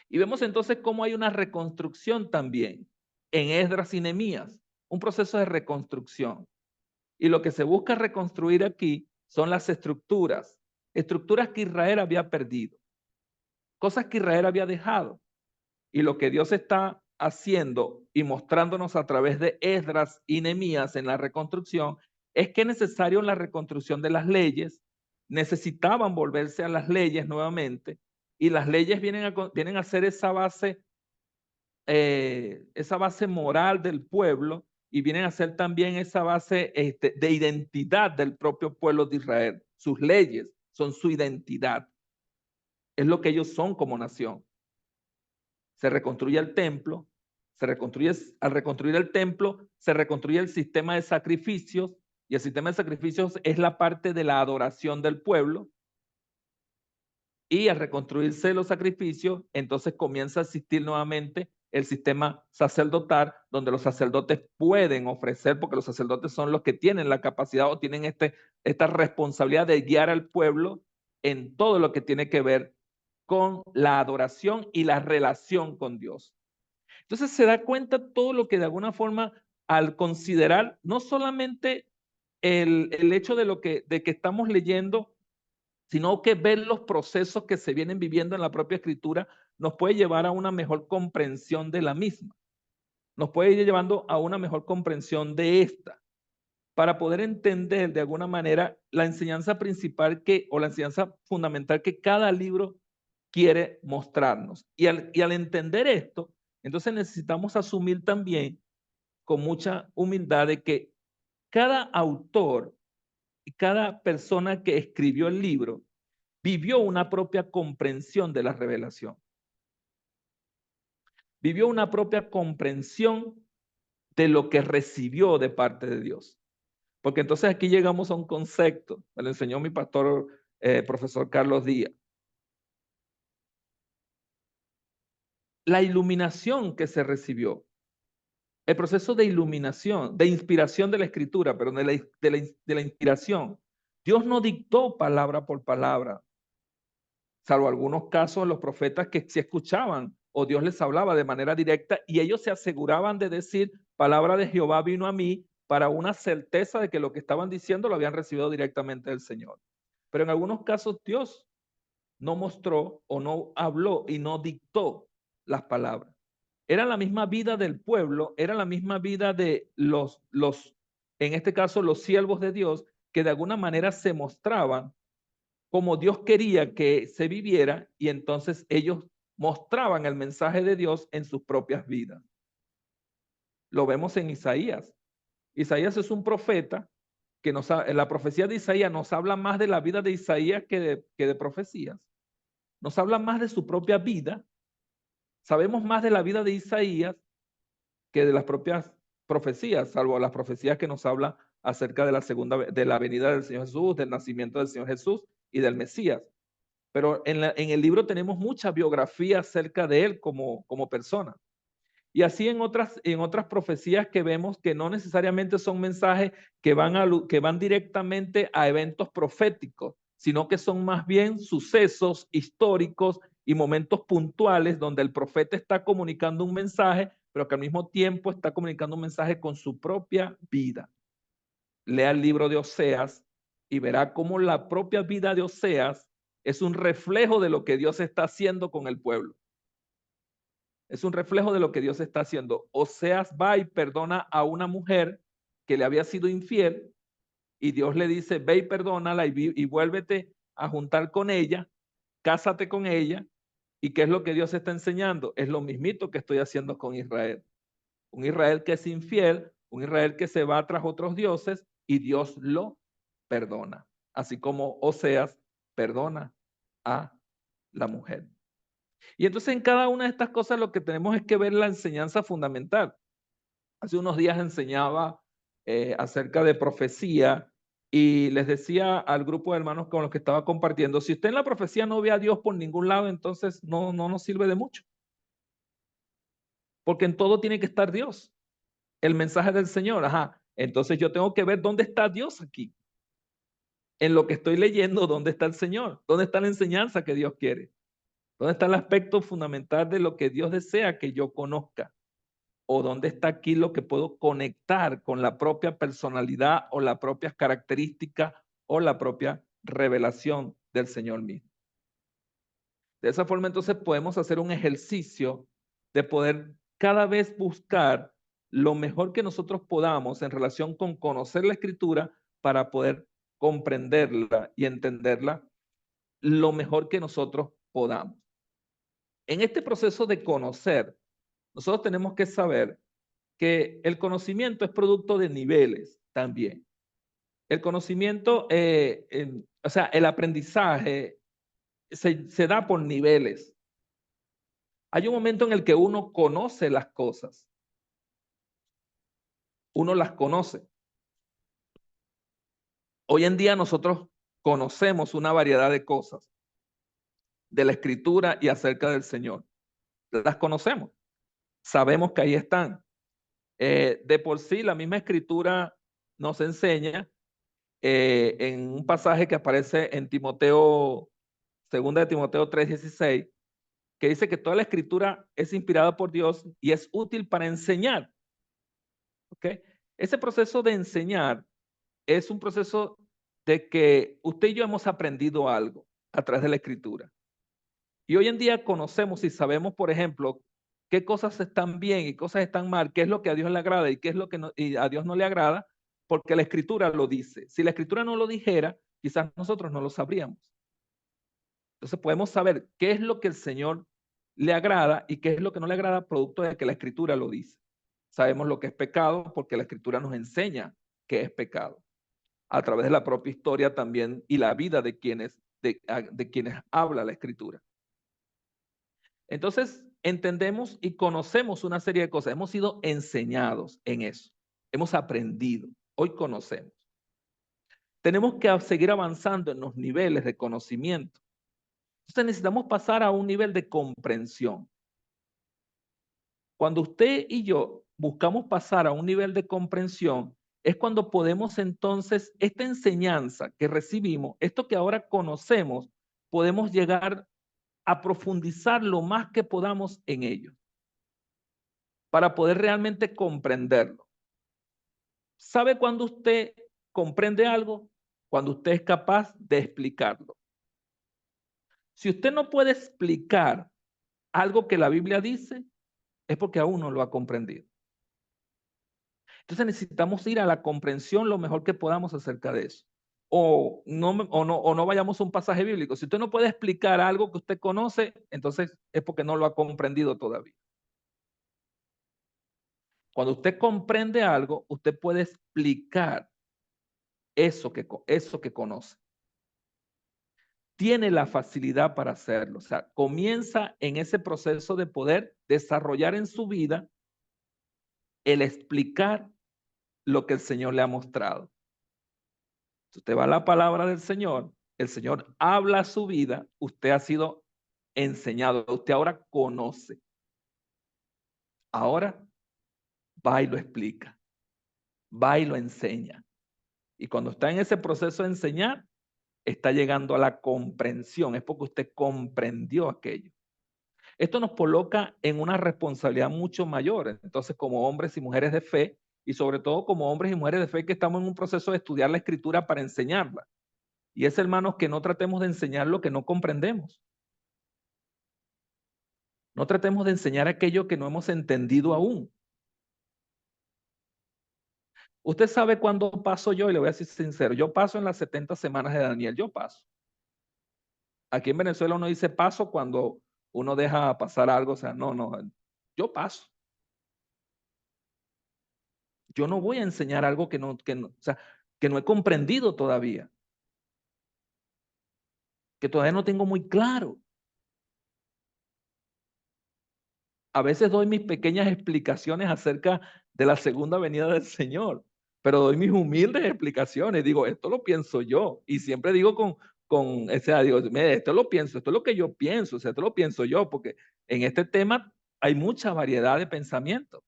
Y vemos entonces cómo hay una reconstrucción también en Esdras y Nehemías, un proceso de reconstrucción. Y lo que se busca reconstruir aquí son las estructuras que Israel había perdido, cosas que Israel había dejado. Y lo que Dios está haciendo y mostrándonos a través de Esdras y Nehemías en la reconstrucción es que es necesario en la reconstrucción de las leyes, necesitaban volverse a las leyes nuevamente y las leyes vienen a ser esa base moral del pueblo y vienen a ser también esa base de identidad del propio pueblo de Israel. Sus leyes son su identidad, es lo que ellos son como nación. Se reconstruye el templo, al reconstruir el templo, se reconstruye el sistema de sacrificios, y el sistema de sacrificios es la parte de la adoración del pueblo, y al reconstruirse los sacrificios, entonces comienza a existir nuevamente el sistema sacerdotal, donde los sacerdotes pueden ofrecer, porque los sacerdotes son los que tienen la capacidad o tienen esta responsabilidad de guiar al pueblo en todo lo que tiene que ver con la adoración y la relación con Dios. Entonces se da cuenta todo lo que de alguna forma, al considerar no solamente el hecho de que estamos leyendo, sino que ver los procesos que se vienen viviendo en la propia escritura nos puede llevar a una mejor comprensión de la misma. Nos puede ir llevando a una mejor comprensión de esta, para poder entender de alguna manera la enseñanza principal o la enseñanza fundamental que cada libro quiere mostrarnos. Y al entender esto, entonces necesitamos asumir también con mucha humildad de que cada autor y cada persona que escribió el libro vivió una propia comprensión de la revelación. Vivió una propia comprensión de lo que recibió de parte de Dios. Porque entonces aquí llegamos a un concepto, me lo enseñó mi pastor, profesor Carlos Díaz. La iluminación que se recibió, el proceso de iluminación, de inspiración de la escritura, pero de la inspiración. Dios no dictó palabra por palabra, salvo algunos casos los profetas que sí escuchaban o Dios les hablaba de manera directa y ellos se aseguraban de decir, palabra de Jehová vino a mí, para una certeza de que lo que estaban diciendo lo habían recibido directamente del Señor. Pero en algunos casos Dios no mostró o no habló y no dictó las palabras. Era la misma vida del pueblo, era la misma vida de en este caso, los siervos de Dios, que de alguna manera se mostraban como Dios quería que se viviera y entonces ellos mostraban el mensaje de Dios en sus propias vidas. Lo vemos en Isaías. Isaías es un profeta que en la profecía de Isaías nos habla más de la vida de Isaías que de profecías. Nos habla más de su propia vida. Sabemos más de la vida de Isaías que de las propias profecías, salvo las profecías que nos habla acerca de la venida del Señor Jesús, del nacimiento del Señor Jesús y del Mesías. Pero en el libro tenemos mucha biografía acerca de él como persona. Y así en otras profecías que vemos que no necesariamente son mensajes que van directamente a eventos proféticos, sino que son más bien sucesos históricos y momentos puntuales donde el profeta está comunicando un mensaje, pero que al mismo tiempo está comunicando un mensaje con su propia vida. Lea el libro de Oseas, y verá cómo la propia vida de Oseas es un reflejo de lo que Dios está haciendo con el pueblo. Es un reflejo de lo que Dios está haciendo. Oseas va y perdona a una mujer que le había sido infiel y Dios le dice, ve y perdónala y vuélvete a juntar con ella, cásate con ella. ¿Y qué es lo que Dios está enseñando? Es lo mismito que estoy haciendo con Israel. Un Israel que es infiel, un Israel que se va tras otros dioses y Dios lo perdona. Así como Oseas perdona a la mujer. Y entonces en cada una de estas cosas lo que tenemos es que ver la enseñanza fundamental. Hace unos días enseñaba acerca de profecía y les decía al grupo de hermanos con los que estaba compartiendo, si usted en la profecía no ve a Dios por ningún lado, entonces no nos sirve de mucho. Porque en todo tiene que estar Dios. El mensaje del Señor, ajá. Entonces yo tengo que ver dónde está Dios aquí. En lo que estoy leyendo, ¿dónde está el Señor? ¿Dónde está la enseñanza que Dios quiere? ¿Dónde está el aspecto fundamental de lo que Dios desea que yo conozca? ¿O dónde está aquí lo que puedo conectar con la propia personalidad o las propias características o la propia revelación del Señor mismo? De esa forma, entonces, podemos hacer un ejercicio de poder cada vez buscar lo mejor que nosotros podamos en relación con conocer la Escritura para poder comprenderla y entenderla lo mejor que nosotros podamos. En este proceso de conocer, nosotros tenemos que saber que el conocimiento es producto de niveles también. El conocimiento, o sea, el aprendizaje se da por niveles. Hay un momento en el que uno conoce las cosas. Uno las conoce. Hoy en día nosotros conocemos una variedad de cosas de la Escritura y acerca del Señor. Las conocemos. Sabemos que ahí están. De por sí, la misma Escritura nos enseña en un pasaje que aparece en Timoteo, 2 de Timoteo 3:16, que dice que toda la Escritura es inspirada por Dios y es útil para enseñar. ¿Ok? Ese proceso de enseñar es un proceso de que usted y yo hemos aprendido algo a través de la Escritura. Y hoy en día conocemos y sabemos, por ejemplo, qué cosas están bien y cosas están mal, qué es lo que a Dios le agrada y qué es lo que y a Dios no le agrada, porque la Escritura lo dice. Si la Escritura no lo dijera, quizás nosotros no lo sabríamos. Entonces podemos saber qué es lo que el Señor le agrada y qué es lo que no le agrada, producto de que la Escritura lo dice. Sabemos lo que es pecado porque la Escritura nos enseña qué es pecado a través de la propia historia también y la vida de quienes habla la Escritura. Entonces, entendemos y conocemos una serie de cosas. Hemos sido enseñados en eso. Hemos aprendido. Hoy conocemos. Tenemos que seguir avanzando en los niveles de conocimiento. Entonces, necesitamos pasar a un nivel de comprensión. Cuando usted y yo buscamos pasar a un nivel de comprensión, es cuando podemos entonces, esta enseñanza que recibimos, esto que ahora conocemos, podemos llegar a profundizar lo más que podamos en ello, para poder realmente comprenderlo. ¿Sabe cuándo usted comprende algo? Cuando usted es capaz de explicarlo. Si usted no puede explicar algo que la Biblia dice, es porque aún no lo ha comprendido. Entonces necesitamos ir a la comprensión lo mejor que podamos acerca de eso. O no vayamos a un pasaje bíblico. Si usted no puede explicar algo que usted conoce, entonces es porque no lo ha comprendido todavía. Cuando usted comprende algo, usted puede explicar eso que conoce. Tiene la facilidad para hacerlo. O sea, comienza en ese proceso de poder desarrollar en su vida el explicar lo que el Señor le ha mostrado. Si usted va a la palabra del Señor, el Señor habla su vida, usted ha sido enseñado, usted ahora conoce. Ahora va y lo explica, va y lo enseña. Y cuando está en ese proceso de enseñar, está llegando a la comprensión, es porque usted comprendió aquello. Esto nos coloca en una responsabilidad mucho mayor, entonces como hombres y mujeres de fe, y sobre todo como hombres y mujeres de fe que estamos en un proceso de estudiar la Escritura para enseñarla. Y es, hermanos, que no tratemos de enseñar lo que no comprendemos. No tratemos de enseñar aquello que no hemos entendido aún. Usted sabe cuándo paso yo, y le voy a decir sincero, yo paso en las 70 semanas de Daniel, yo paso. Aquí en Venezuela uno dice paso cuando uno deja pasar algo, o sea, no, yo paso. Yo no voy a enseñar algo que no, o sea, que no he comprendido todavía, que todavía no tengo muy claro. A veces doy mis pequeñas explicaciones acerca de la segunda venida del Señor, pero doy mis humildes explicaciones. Digo, esto lo pienso yo. Y siempre digo o sea, digo, mire, esto lo pienso, esto es lo que yo pienso, o sea, esto lo pienso yo, porque en este tema hay mucha variedad de pensamientos.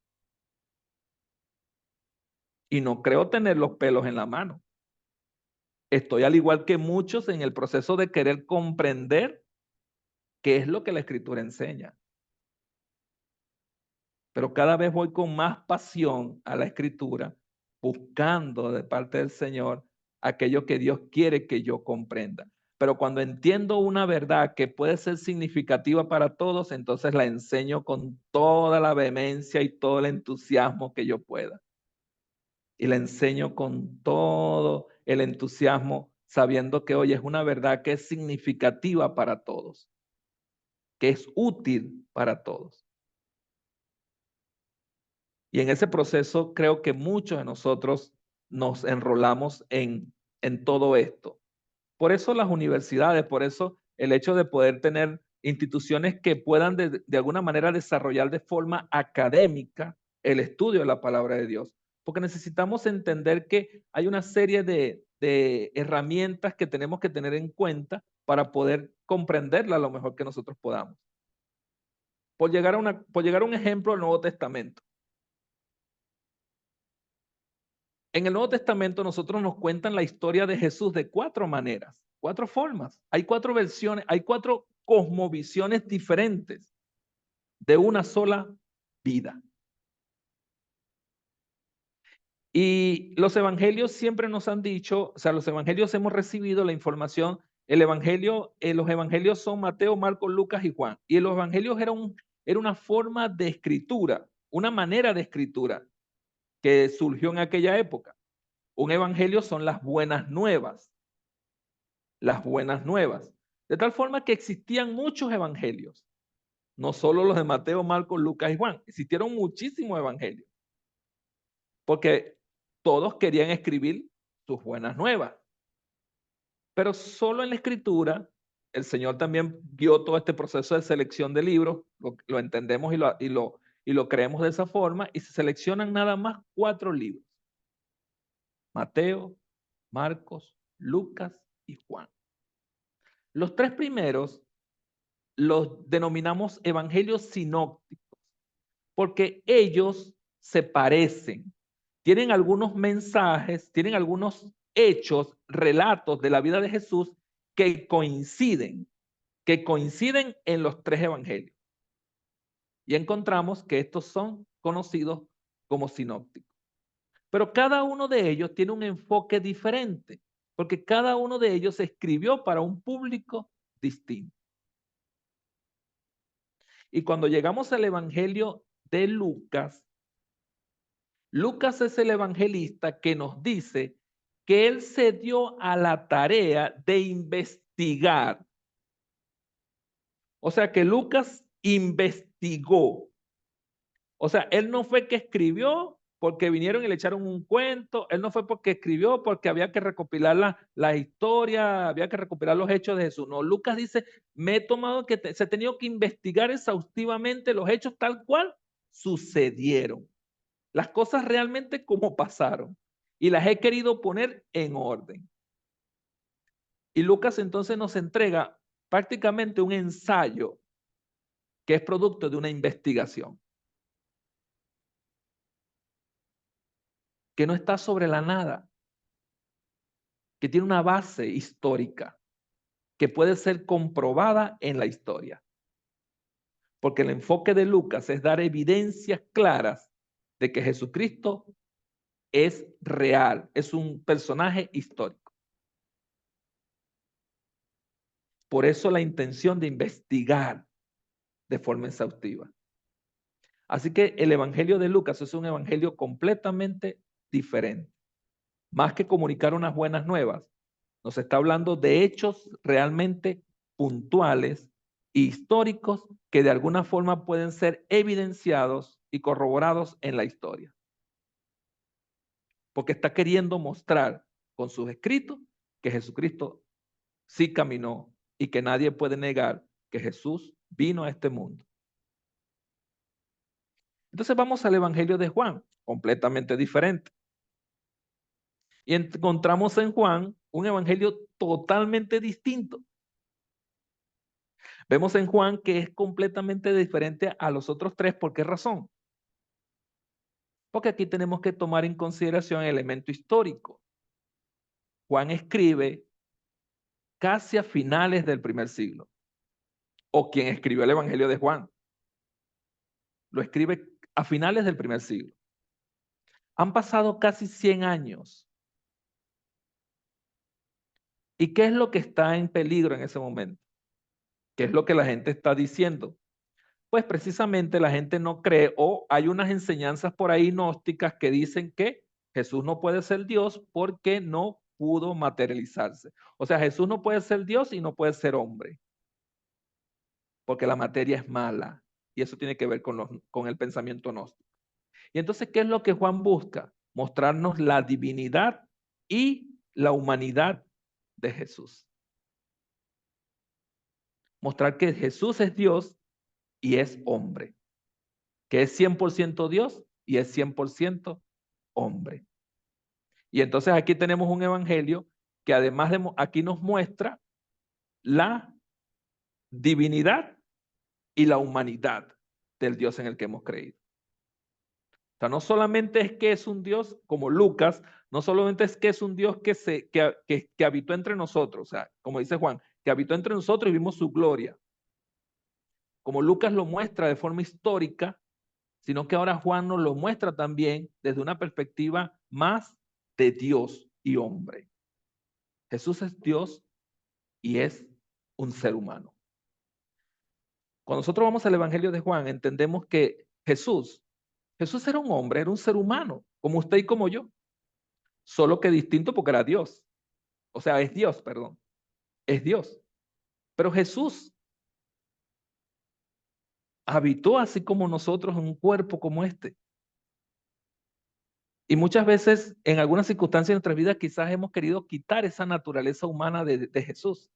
Y no creo tener los pelos en la mano. Estoy al igual que muchos en el proceso de querer comprender qué es lo que la Escritura enseña. Pero cada vez voy con más pasión a la Escritura, buscando de parte del Señor aquello que Dios quiere que yo comprenda. Pero cuando entiendo una verdad que puede ser significativa para todos, entonces la enseño con toda la vehemencia y todo el entusiasmo que yo pueda. Y la enseño con todo el entusiasmo, sabiendo que hoy es una verdad que es significativa para todos, que es útil para todos. Y en ese proceso creo que muchos de nosotros nos enrolamos en todo esto. Por eso las universidades, por eso el hecho de poder tener instituciones que puedan de alguna manera desarrollar de forma académica el estudio de la palabra de Dios. Porque necesitamos entender que hay una serie de herramientas que tenemos que tener en cuenta para poder comprenderla lo mejor que nosotros podamos. Por llegar a un ejemplo del Nuevo Testamento. En el Nuevo Testamento nosotros nos cuentan la historia de Jesús de 4 maneras, 4 formas. Hay 4 versiones, hay 4 cosmovisiones diferentes de una sola vida. Y los evangelios siempre nos han dicho, o sea, los evangelios hemos recibido la información, los evangelios son Mateo, Marcos, Lucas y Juan. Y los evangelios era una forma de escritura, una manera de escritura que surgió en aquella época. Un evangelio son las buenas nuevas. Las buenas nuevas. De tal forma que existían muchos evangelios, no solo los de Mateo, Marcos, Lucas y Juan, existieron muchísimos evangelios, porque todos querían escribir sus buenas nuevas. Pero solo en la escritura, el Señor también guió todo este proceso de selección de libros, lo entendemos y lo creemos de esa forma, y se seleccionan nada más 4 libros. Mateo, Marcos, Lucas y Juan. Los 3 primeros los denominamos evangelios sinópticos, porque ellos se parecen, tienen algunos mensajes, tienen algunos hechos, relatos de la vida de Jesús que coinciden en los 3 evangelios. Y encontramos que estos son conocidos como sinópticos. Pero cada uno de ellos tiene un enfoque diferente, porque cada uno de ellos se escribió para un público distinto. Y cuando llegamos al Evangelio de Lucas, Lucas es el evangelista que nos dice que él se dio a la tarea de investigar. O sea que Lucas investigó. O sea, él no fue que escribió porque vinieron y le echaron un cuento. Él no fue porque escribió porque había que recopilar la historia, había que recopilar los hechos de Jesús. No, Lucas dice, me he tomado se ha tenido que investigar exhaustivamente los hechos tal cual sucedieron. Las cosas realmente como pasaron. Y las he querido poner en orden. Y Lucas entonces nos entrega prácticamente un ensayo que es producto de una investigación. Que no está sobre la nada. Que tiene una base histórica. Que puede ser comprobada en la historia. Porque el enfoque de Lucas es dar evidencias claras de que Jesucristo es real. Es un personaje histórico. Por eso la intención de investigar de forma exhaustiva. Así que el Evangelio de Lucas es un evangelio completamente diferente. Más que comunicar unas buenas nuevas, nos está hablando de hechos realmente puntuales e históricos que de alguna forma pueden ser evidenciados y corroborados en la historia. Porque está queriendo mostrar con sus escritos que Jesucristo sí caminó y que nadie puede negar que Jesús vino a este mundo. Entonces vamos al Evangelio de Juan, completamente diferente. Y encontramos en Juan un evangelio totalmente distinto. Vemos en Juan que es completamente diferente a los otros tres. ¿Por qué razón? Porque aquí tenemos que tomar en consideración el elemento histórico. Juan escribe casi a finales del primer siglo. O quien escribió el Evangelio de Juan. Lo escribe a finales del primer siglo. Han pasado casi 100 años. ¿Y qué es lo que está en peligro en ese momento? ¿Qué es lo que la gente está diciendo? Pues precisamente la gente no cree, o hay unas enseñanzas por ahí gnósticas que dicen que Jesús no puede ser Dios porque no pudo materializarse. O sea, Jesús no puede ser Dios y no puede ser hombre, porque la materia es mala. Y eso tiene que ver con el pensamiento gnóstico. Y entonces, ¿qué es lo que Juan busca? Mostrarnos la divinidad y la humanidad de Jesús. Mostrar que Jesús es Dios y es hombre, que es 100% Dios y es 100% hombre. Y entonces aquí tenemos un evangelio que además de aquí nos muestra la divinidad y la humanidad del Dios en el que hemos creído. O sea, no solamente es que es un Dios como Lucas, no solamente es que es un Dios que habitó entre nosotros, o sea, como dice Juan, que habitó entre nosotros y vimos su gloria. Como Lucas lo muestra de forma histórica, sino que ahora Juan nos lo muestra también desde una perspectiva más de Dios y hombre. Jesús es Dios y es un ser humano. Cuando nosotros vamos al Evangelio de Juan, entendemos que Jesús era un hombre, era un ser humano, como usted y como yo, solo que distinto porque era Dios. O sea, es Dios, perdón, es Dios. Pero Jesús habitó así como nosotros en un cuerpo como este. Y muchas veces, en algunas circunstancias de nuestras vidas, quizás hemos querido quitar esa naturaleza humana de Jesús.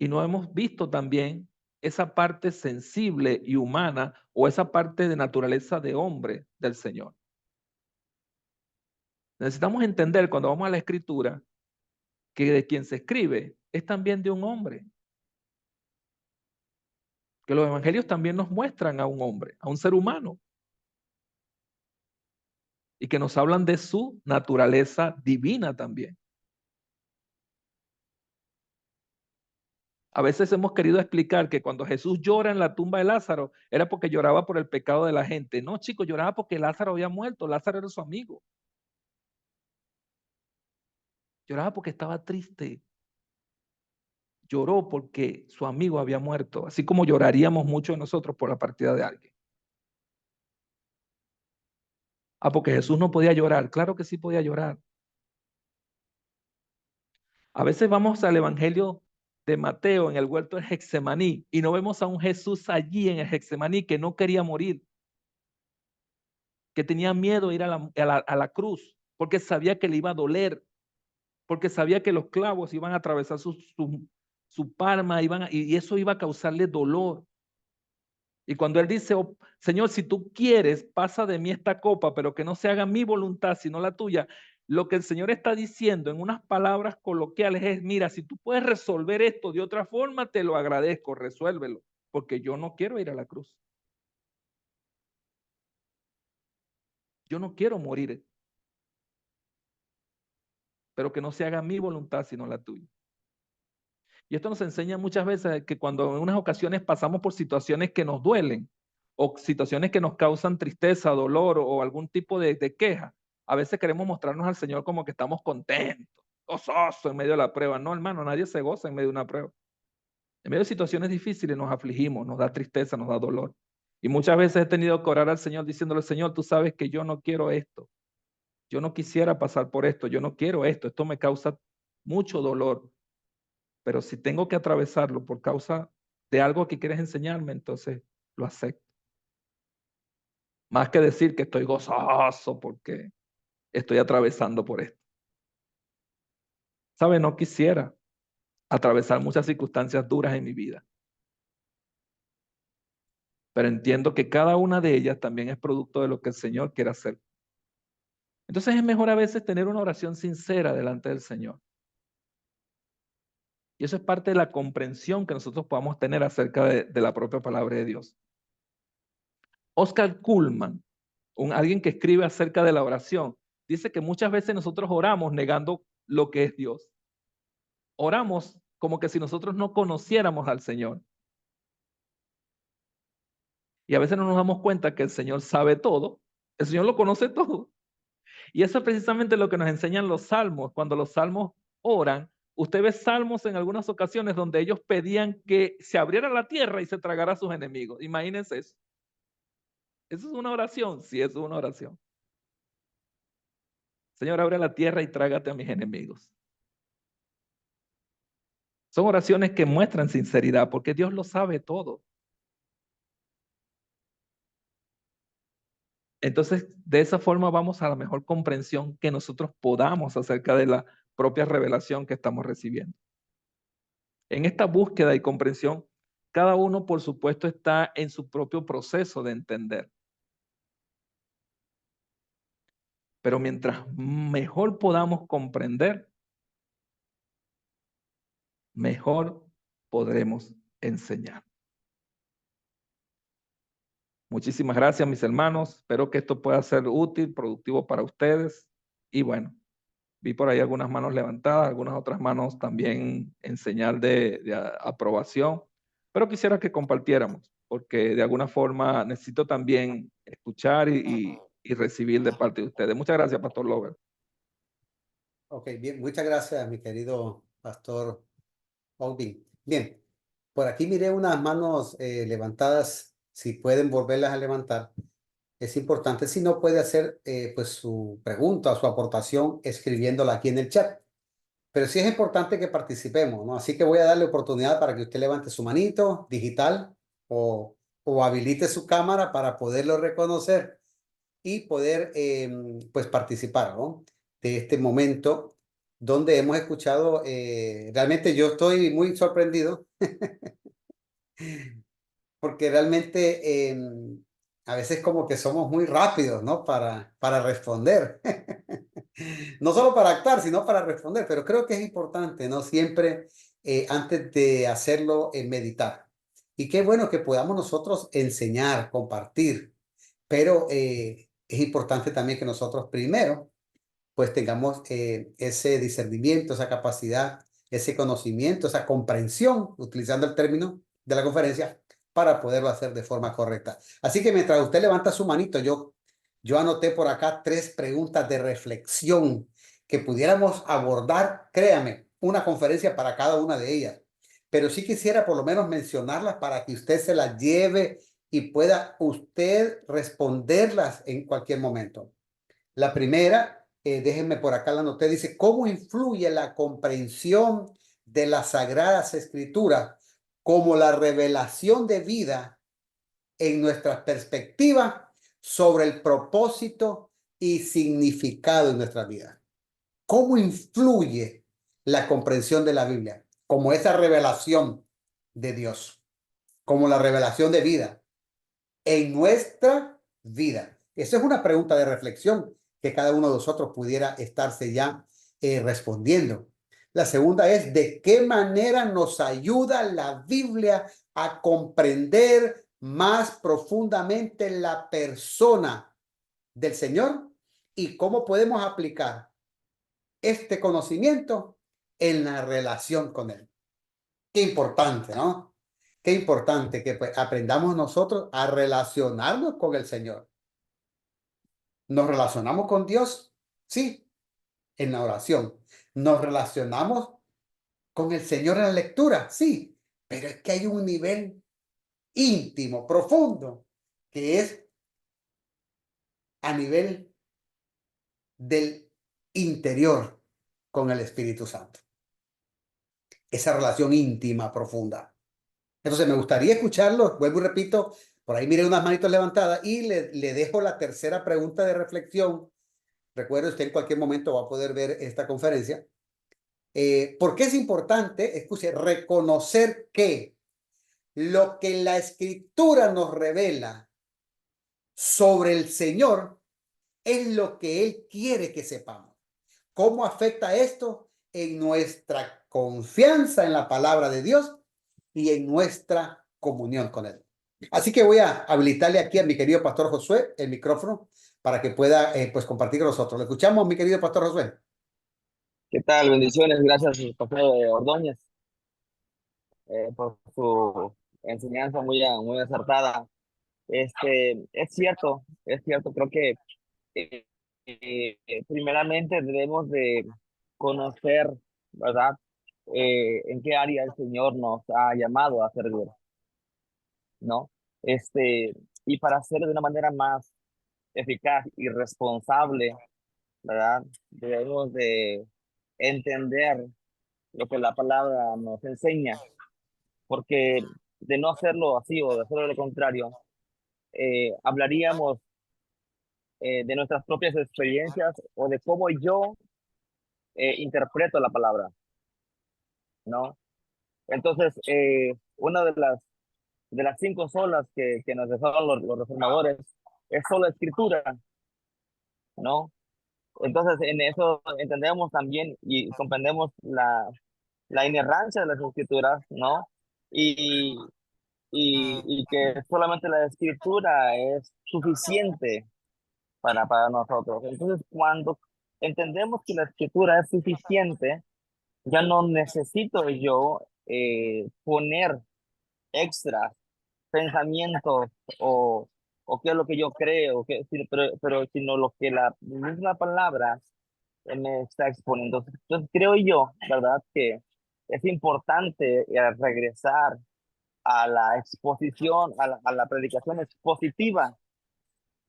Y no hemos visto también esa parte sensible y humana o esa parte de naturaleza de hombre del Señor. Necesitamos entender cuando vamos a la Escritura que de quien se escribe es también de un hombre. Que los evangelios también nos muestran a un hombre, a un ser humano. Y que nos hablan de su naturaleza divina también. A veces hemos querido explicar que cuando Jesús llora en la tumba de Lázaro era porque lloraba por el pecado de la gente. No, chicos, lloraba porque Lázaro había muerto. Lázaro era su amigo. Lloraba porque estaba triste. Lloró porque su amigo había muerto, así como lloraríamos muchos de nosotros por la partida de alguien. Ah, porque Jesús no podía llorar. Claro que sí podía llorar. A veces vamos al Evangelio de Mateo en el huerto de Getsemaní y no vemos a un Jesús allí en el Getsemaní que no quería morir, que tenía miedo de ir a la cruz, porque sabía que le iba a doler, porque sabía que los clavos iban a atravesar su palma y eso iba a causarle dolor. Y cuando él dice, oh, Señor, si tú quieres, pasa de mí esta copa, pero que no se haga mi voluntad, sino la tuya. Lo que el Señor está diciendo en unas palabras coloquiales es, mira, si tú puedes resolver esto de otra forma, te lo agradezco, resuélvelo, porque yo no quiero ir a la cruz. Yo no quiero morir, pero que no se haga mi voluntad, sino la tuya. Y esto nos enseña muchas veces que cuando en unas ocasiones pasamos por situaciones que nos duelen o situaciones que nos causan tristeza, dolor o algún tipo de queja, a veces queremos mostrarnos al Señor como que estamos contentos. gozoso en medio de la prueba. No, hermano, nadie se goza en medio de una prueba. En medio de situaciones difíciles nos afligimos, nos da tristeza, nos da dolor. Y muchas veces he tenido que orar al Señor diciéndole, Señor, tú sabes que yo no quiero esto. Yo no quisiera pasar por esto. Yo no quiero esto. Esto me causa mucho dolor. Pero si tengo que atravesarlo por causa de algo que quieres enseñarme, entonces lo acepto. Más que decir que estoy gozoso porque estoy atravesando por esto. ¿Sabe? No quisiera atravesar muchas circunstancias duras en mi vida. Pero entiendo que cada una de ellas también es producto de lo que el Señor quiere hacer. Entonces es mejor a veces tener una oración sincera delante del Señor. Y eso es parte de la comprensión que nosotros podamos tener acerca de la propia palabra de Dios. Oscar Kuhlman, alguien que escribe acerca de la oración, dice que muchas veces nosotros oramos negando lo que es Dios. Oramos como que si nosotros no conociéramos al Señor. Y a veces no nos damos cuenta que el Señor sabe todo, el Señor lo conoce todo. Y eso es precisamente lo que nos enseñan los salmos. Cuando los salmos oran, usted ve salmos en algunas ocasiones donde ellos pedían que se abriera la tierra y se tragara a sus enemigos. Imagínense eso. ¿Eso es una oración? Sí, eso es una oración. Señor, abre la tierra y trágate a mis enemigos. Son oraciones que muestran sinceridad porque Dios lo sabe todo. Entonces, de esa forma vamos a la mejor comprensión que nosotros podamos acerca de la propia revelación que estamos recibiendo. En esta búsqueda y comprensión, cada uno, por supuesto, está en su propio proceso de entender. Pero mientras mejor podamos comprender, mejor podremos enseñar. Muchísimas gracias, mis hermanos. Espero que esto pueda ser útil, productivo para ustedes. Y bueno, vi por ahí algunas manos levantadas, algunas otras manos también en señal de aprobación. Pero quisiera que compartiéramos, porque de alguna forma necesito también escuchar y recibir de parte de ustedes. Muchas gracias, Pastor Lover. Ok, bien, muchas gracias, mi querido pastor Ogbin. Bien, por aquí miré unas manos levantadas, si pueden volverlas a levantar. Es importante, si no puede hacer pues su pregunta o su aportación escribiéndola aquí en el chat. Pero sí es importante que participemos, ¿no? Así que voy a darle oportunidad para que usted levante su manito digital o habilite su cámara para poderlo reconocer y poder pues participar, ¿no? De este momento donde hemos escuchado, realmente yo estoy muy sorprendido porque realmente a veces como que somos muy rápidos, ¿no? Para responder. No solo para actuar, sino para responder, pero creo que es importante, ¿no? Siempre antes de hacerlo, meditar. Y qué bueno que podamos nosotros enseñar, compartir, pero es importante también que nosotros primero, pues tengamos ese discernimiento, esa capacidad, ese conocimiento, esa comprensión, utilizando el término de la conferencia, para poderlo hacer de forma correcta. Así que mientras usted levanta su manito, yo anoté por acá 3 preguntas de reflexión que pudiéramos abordar, créame, una conferencia para cada una de ellas. Pero sí quisiera por lo menos mencionarlas para que usted se las lleve y pueda usted responderlas en cualquier momento. La primera, déjenme por acá la anoté, dice, ¿cómo influye la comprensión de las Sagradas Escrituras como la revelación de vida en nuestra perspectiva sobre el propósito y significado de nuestra vida? ¿Cómo influye la comprensión de la Biblia como esa revelación de Dios, como la revelación de vida en nuestra vida? Esa es una pregunta de reflexión que cada uno de nosotros pudiera estarse ya respondiendo. La segunda es, ¿de qué manera nos ayuda la Biblia a comprender más profundamente la persona del Señor y cómo podemos aplicar este conocimiento en la relación con Él? Qué importante, ¿no? Qué importante que pues, aprendamos nosotros a relacionarnos con el Señor. ¿Nos relacionamos con Dios? Sí, en la oración. nos relacionamos con el Señor en la lectura, sí, pero es que hay un nivel íntimo, profundo, que es a nivel del interior con el Espíritu Santo. Esa relación íntima, profunda. Entonces me gustaría escucharlo, vuelvo y repito, por ahí mire unas manitos levantadas y le dejo la tercera pregunta de reflexión. Recuerde, usted en cualquier momento va a poder ver esta conferencia. ¿Por qué es importante, escuche, reconocer que lo que la Escritura nos revela sobre el Señor es lo que Él quiere que sepamos? ¿Cómo afecta esto en nuestra confianza en la palabra de Dios y en nuestra comunión con Él? Así que voy a habilitarle aquí a mi querido pastor Josué el micrófono para que pueda pues compartir con nosotros. ¿Lo escuchamos, mi querido pastor Josué? ¿Qué tal? Bendiciones, gracias, pastor Ordóñez, por su enseñanza muy acertada. Es cierto, creo que eh, primeramente debemos de conocer, ¿verdad? En qué área el Señor nos ha llamado a servir, ¿no? Y para hacerlo de una manera más eficaz y responsable, ¿verdad? Debemos de entender lo que la palabra nos enseña, porque de no hacerlo así o de hacerlo lo contrario, hablaríamos de nuestras propias experiencias o de cómo yo interpreto la palabra, ¿no? Entonces, una de las cinco solas que nos dejaron los reformadores es sola escritura, ¿no? Entonces, en eso entendemos también y comprendemos la inerrancia de las escrituras, ¿no? Y, y que solamente la escritura es suficiente para nosotros. Entonces, cuando entendemos que la escritura es suficiente, ya no necesito yo poner extras pensamientos o qué es lo que yo creo, pero sino lo que la misma palabra me está exponiendo. Entonces, creo yo, ¿verdad? Que es importante regresar a la exposición, a la predicación expositiva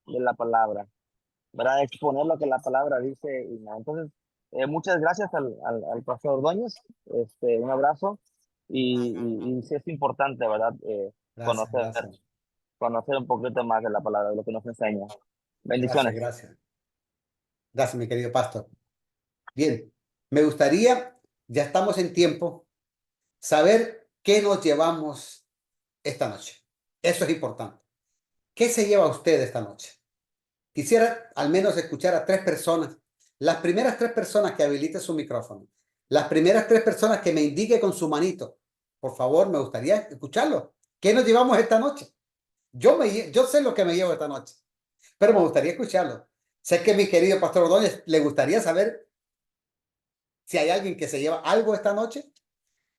de la palabra, ¿verdad? Exponer lo que la palabra dice. Y no. Entonces, muchas gracias al pastor Ordóñez, un abrazo, y sí es importante, ¿verdad? Gracias, Conocer, gracias. conocer un poquito más de la palabra, de lo que nos enseña. Gracias, Bendiciones. gracias. Gracias, mi querido pastor. Bien, me gustaría, ya estamos en tiempo, saber qué nos llevamos esta noche. Eso es importante. ¿Qué se lleva usted esta noche? Quisiera al menos escuchar a tres personas. Las primeras tres personas que habiliten su micrófono. Las primeras tres personas que me indique con su manito. Por favor, me gustaría escucharlo. ¿Qué nos llevamos esta noche? Yo sé lo que me llevo esta noche, pero me gustaría escucharlo. Sé que mi querido pastor Ordóñez le gustaría saber si hay alguien que se lleva algo esta noche.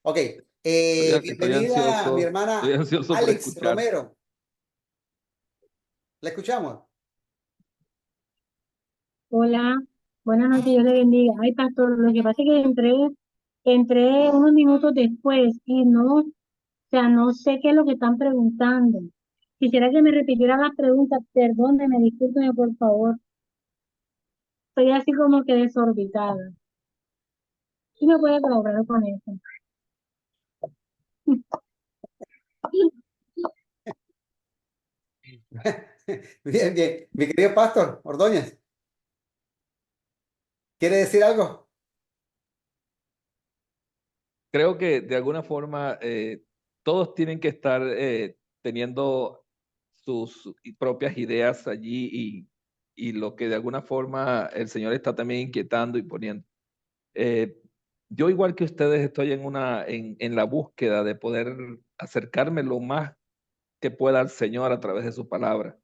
Ok, bienvenida mi Estoy hermana ansioso por Alex escuchar. Romero. ¿La escuchamos? Hola, buenas noches, Dios le bendiga. Ay, pastor, lo que pasa es que entré unos minutos después y no, o sea, no sé qué es lo que están preguntando. Quisiera que me repitieran las preguntas, perdóneme, discúlpeme, por favor. Estoy así como que desorbitada. ¿Sí me puede colaborar con eso? Bien, bien. Mi querido pastor Ordóñez, ¿quiere decir algo? Creo que de alguna forma todos tienen que estar teniendo sus propias ideas allí y lo que de alguna forma el Señor está también inquietando y poniendo. Yo igual que ustedes estoy en la búsqueda de poder acercarme lo más que pueda al Señor a través de su palabra.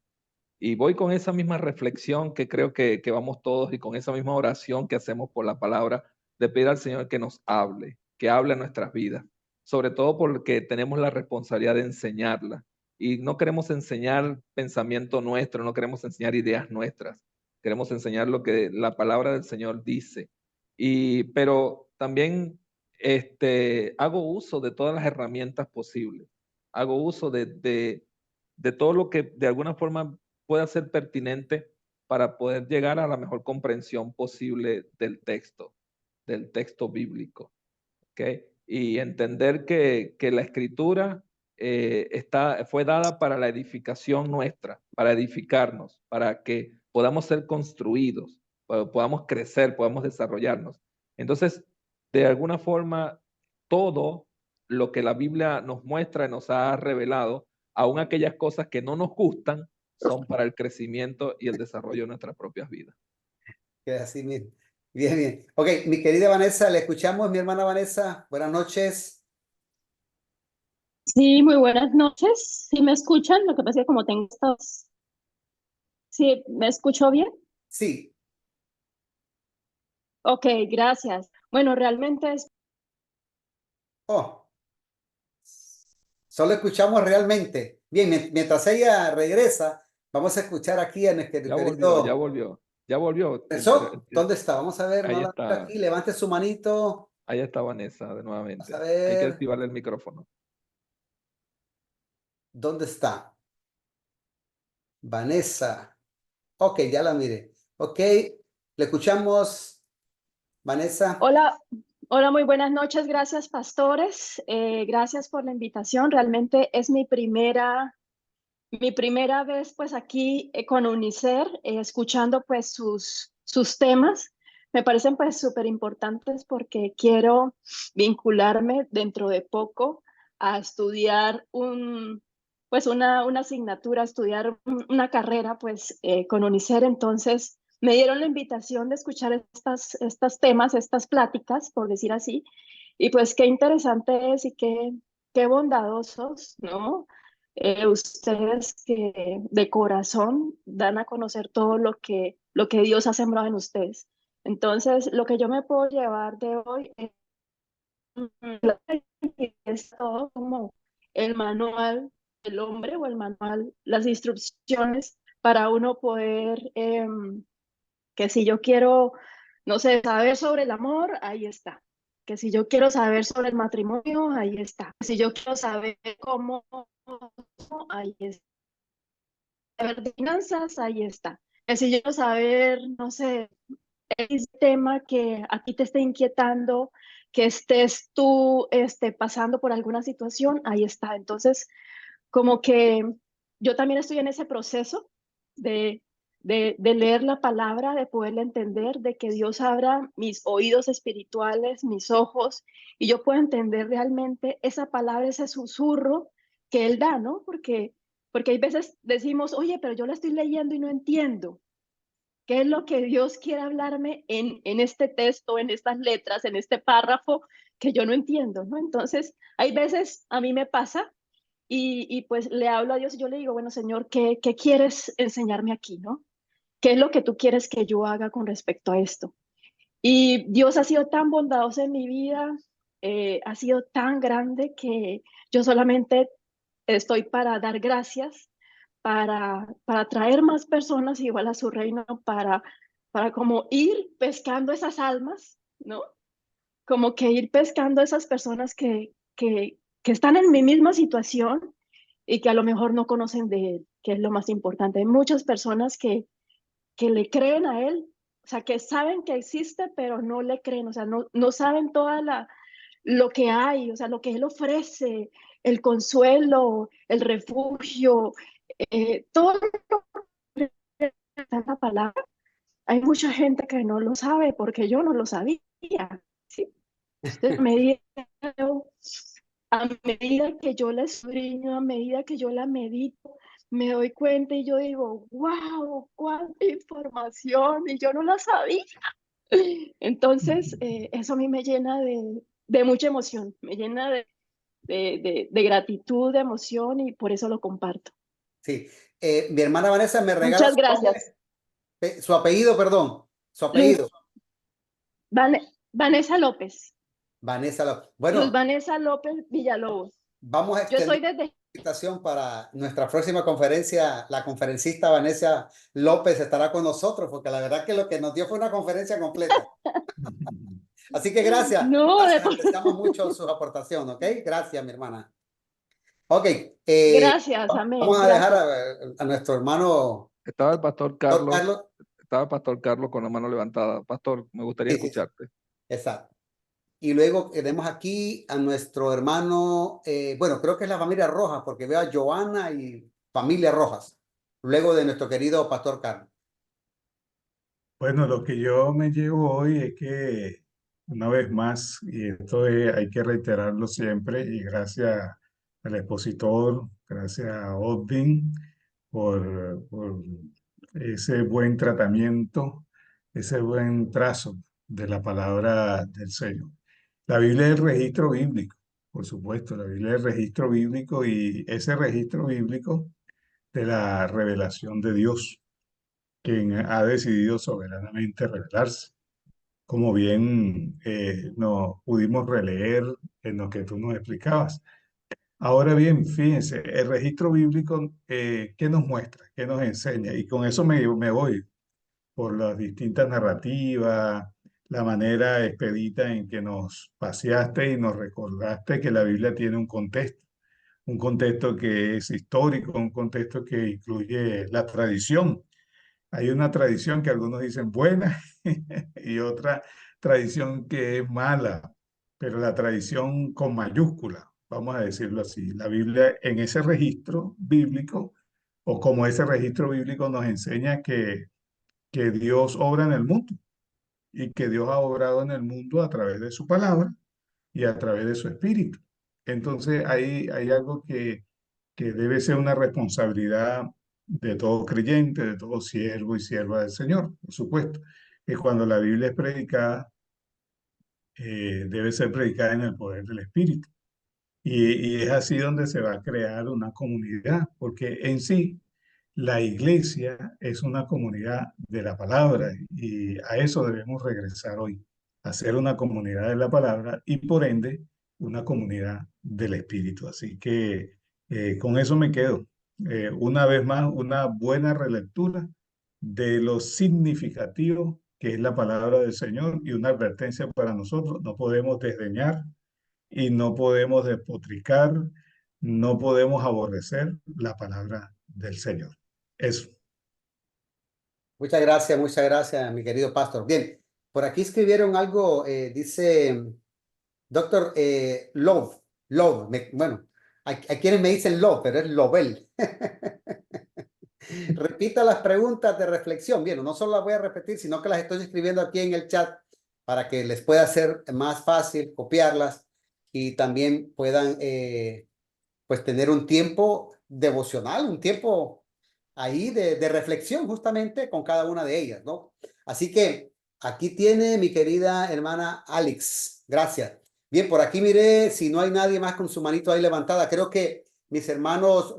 Y voy con esa misma reflexión que creo que vamos todos y con esa misma oración que hacemos por la palabra, de pedir al Señor que hable a nuestras vidas, sobre todo porque tenemos la responsabilidad de enseñarla. Y no queremos enseñar pensamiento nuestro, no queremos enseñar ideas nuestras, queremos enseñar lo que la palabra del Señor dice. Pero también hago uso de todas las herramientas posibles. Hago uso de todo lo que de alguna forma pueda ser pertinente para poder llegar a la mejor comprensión posible del texto bíblico. ¿Okay? Y entender que la escritura fue dada para la edificación nuestra, para edificarnos, para que podamos ser construidos, podamos crecer, podamos desarrollarnos. Entonces, de alguna forma, todo lo que la Biblia nos muestra y nos ha revelado, aun aquellas cosas que no nos gustan, son para el crecimiento y el desarrollo de nuestras propias vidas. Que así mismo. Bien, bien. Ok, mi querida Vanessa, le escuchamos, mi hermana Vanessa. Buenas noches. Sí, muy buenas noches. ¿Sí me escuchan? Lo que pasa es que como tengo estos... ¿Sí me escucho bien? Sí. Ok, gracias. Bueno, realmente es... Oh, solo escuchamos realmente. Bien, mientras ella regresa, vamos a escuchar aquí a nuestro Ya querido. volvió. ¿Eso? ¿Dónde está? Vamos a ver, Ahí no la veo está. aquí. Levante su manito. Ahí está Vanessa de Vamos nuevamente. a Hay que ver. activarle el micrófono. ¿Dónde está? Vanessa. Ok, ya la mire. Ok, le escuchamos, Vanessa. Hola, hola, muy buenas noches. Gracias, pastores. Gracias por la invitación. Realmente es mi primera vez pues aquí con UNICER, escuchando pues sus temas. Me parecen pues súper importantes porque quiero vincularme dentro de poco a estudiar una asignatura, estudiar una carrera pues con UNICER. Entonces me dieron la invitación de escuchar estas temas, estas pláticas, por decir así. Y pues qué interesante es y qué bondadosos, ¿no? Ustedes que de corazón dan a conocer todo lo que Dios ha sembrado en ustedes. Entonces, lo que yo me puedo llevar de hoy es todo como el manual del hombre o el manual, las instrucciones para uno poder, que si yo quiero, no sé, saber sobre el amor, ahí está. Que si yo quiero saber sobre el matrimonio, ahí está. Si yo quiero saber cómo, ahí está. Saber de finanzas, ahí está. Que si yo quiero saber, no sé, el tema que a ti te esté inquietando, que estés tú pasando por alguna situación, ahí está. Entonces, como que yo también estoy en ese proceso de, de leer la palabra, de poderla entender, de que Dios abra mis oídos espirituales, mis ojos, y yo pueda entender realmente esa palabra, ese susurro que Él da, ¿no? Porque hay veces decimos, oye, pero yo la estoy leyendo y no entiendo. ¿Qué es lo que Dios quiere hablarme en este texto, en estas letras, en este párrafo que yo no entiendo, ¿no? Entonces, hay veces a mí me pasa y pues le hablo a Dios y yo le digo, bueno, Señor, ¿qué quieres enseñarme aquí, no? ¿Qué es lo que tú quieres que yo haga con respecto a esto? Y Dios ha sido tan bondadoso en mi vida, ha sido tan grande que yo solamente estoy para dar gracias, para traer más personas igual a su reino, para como ir pescando esas almas, ¿no? Como que ir pescando esas personas que están en mi misma situación y que a lo mejor no conocen de Él, que es lo más importante. Hay muchas personas que le creen a Él, o sea, que saben que existe, pero no le creen, o sea, no saben lo que hay, o sea, lo que Él ofrece, el consuelo, el refugio, todo lo que está en la palabra. Hay mucha gente que no lo sabe porque yo no lo sabía, ¿sí? Entonces, a medida que yo la escudriño, a medida que yo la medito, me doy cuenta y yo digo, wow, cuánta información y yo no la sabía. Entonces, eso a mí me llena de mucha emoción, me llena de gratitud, de emoción y por eso lo comparto. Sí. Mi hermana Vanessa me regala Muchas gracias. su apellido, perdón. Su Luz, apellido. Vanessa López. Vanessa. Luz Bueno, Vanessa López Villalobos. vamos a Yo soy extender desde... la invitación para nuestra próxima conferencia. La conferencista Vanessa López estará con nosotros, porque la verdad que lo que nos dio fue una conferencia completa. Así que gracias. No, Gracias, apreciamos mucho su aportación, ¿ok? Gracias, mi hermana. Ok, gracias, vamos amén, a dejar gracias. a nuestro hermano Estaba el pastor Doctor Carlos, Carlos. estaba el pastor Carlos con la mano levantada. Pastor, me gustaría Sí, sí, sí, escucharte. exacto. Y luego tenemos aquí a nuestro hermano, bueno, creo que es la familia Rojas, porque veo a Joana y familia Rojas, luego de nuestro querido pastor Carlos. Bueno, lo que yo me llevo hoy es que, una vez más, y hay que reiterarlo siempre, y gracias al expositor, gracias a Odin por ese buen tratamiento, ese buen trazo de la palabra del Señor. La Biblia es el registro bíblico, por supuesto, la Biblia es el registro bíblico y ese registro bíblico de la revelación de Dios quien ha decidido soberanamente revelarse. Como bien nos pudimos releer en lo que tú nos explicabas. Ahora bien, fíjense, el registro bíblico, ¿qué nos muestra? ¿Qué nos enseña? Y con eso me voy por las distintas narrativas, la manera expedita en que nos paseaste y nos recordaste que la Biblia tiene un contexto que es histórico, un contexto que incluye la tradición. Hay una tradición que algunos dicen buena y otra tradición que es mala, pero la tradición con mayúscula, vamos a decirlo así. La Biblia en ese registro bíblico, o como ese registro bíblico nos enseña que Dios obra en el mundo y que Dios ha obrado en el mundo a través de su palabra y a través de su espíritu. Entonces hay algo que debe ser una responsabilidad de todo creyente, de todo siervo y sierva del Señor, por supuesto, que cuando la Biblia es predicada, debe ser predicada en el poder del Espíritu. Y es así donde se va a crear una comunidad, porque en sí la iglesia es una comunidad de la palabra y a eso debemos regresar hoy, a ser una comunidad de la palabra y por ende una comunidad del Espíritu. Así que con eso me quedo. Una vez más, una buena relectura de lo significativo que es la palabra del Señor y una advertencia para nosotros. No podemos desdeñar y no podemos despotricar, no podemos aborrecer la palabra del Señor. Eso. Muchas gracias, mi querido pastor. Bien, por aquí escribieron algo, dice Doctor Love, bueno, hay quienes me dicen Love, pero es Lovell. Repita las preguntas de reflexión. Bien, no solo las voy a repetir, sino que las estoy escribiendo aquí en el chat para que les pueda ser más fácil copiarlas y también puedan pues tener un tiempo devocional, un tiempo ahí de reflexión justamente con cada una de ellas, ¿no? Así que aquí tiene mi querida hermana Alex. Gracias. Bien, por aquí miré si no hay nadie más con su manito ahí levantada. Creo que mis hermanos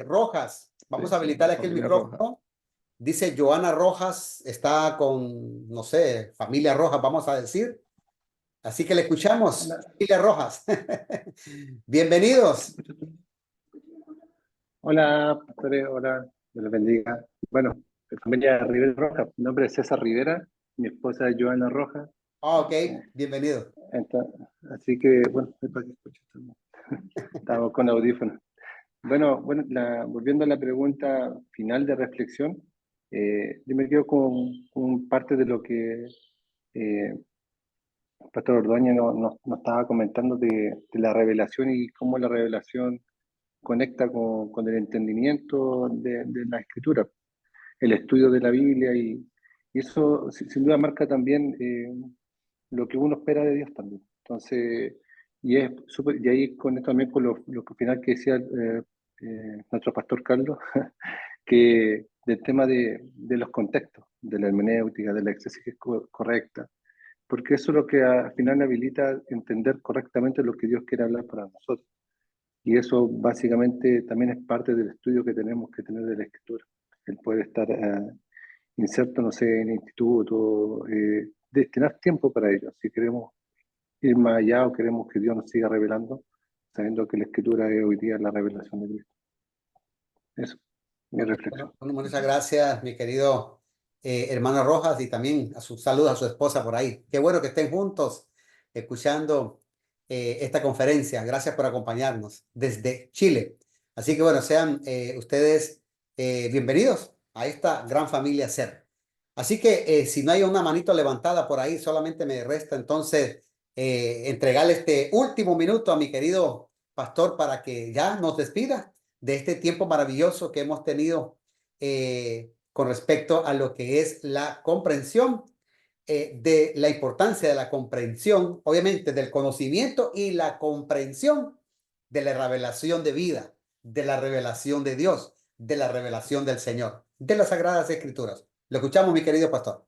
Rojas, vamos a habilitar aquí el micrófono. Dice Joana Rojas, está con, no sé, familia Rojas, vamos a decir. Así que le escuchamos, familia Rojas. Bienvenidos. Hola, pastores, hola, Dios les bendiga. Bueno, de familia Rivera Rojas, mi nombre es César Rivera, mi esposa es Joana Rojas. Ok, bienvenido. Así que, bueno, para que escuchen también. Estamos con audífonos. Bueno, volviendo a la pregunta final de reflexión, yo me quedo con parte de lo que el pastor Ordóñez nos estaba comentando de la revelación y cómo la revelación conecta con el entendimiento de la escritura, el estudio de la Biblia y eso sin duda marca también lo que uno espera de Dios también. Entonces, y ahí conecto también con lo final que decía nuestro pastor Carlos, que del tema de los contextos, de la hermenéutica, de la exégesis correcta, porque eso es lo que al final habilita entender correctamente lo que Dios quiere hablar para nosotros. Y eso básicamente también es parte del estudio que tenemos que tener de la escritura. El poder estar inserto, no sé, en instituto, destinar tiempo para ello. Si queremos ir más allá o queremos que Dios nos siga revelando, sabiendo que la escritura es hoy día la revelación de Cristo. Eso, mi reflexión. Bueno, muchas gracias, mi querido hermano Rojas, y también a su saludo a su esposa por ahí. Qué bueno que estén juntos escuchando esta conferencia. Gracias por acompañarnos desde Chile. Así que bueno, sean ustedes bienvenidos a esta gran familia SER. Así que si no hay una manito levantada por ahí, solamente me resta entonces entregarle este último minuto a mi querido pastor para que ya nos despida de este tiempo maravilloso que hemos tenido con respecto a lo que es la comprensión de la importancia de la comprensión, obviamente del conocimiento y la comprensión de la revelación de vida, de la revelación de Dios, de la revelación del Señor, de las Sagradas Escrituras. Lo escuchamos, mi querido pastor.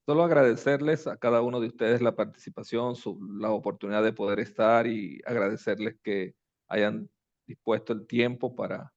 Solo agradecerles a cada uno de ustedes la participación, la oportunidad de poder estar y agradecerles que hayan dispuesto el tiempo para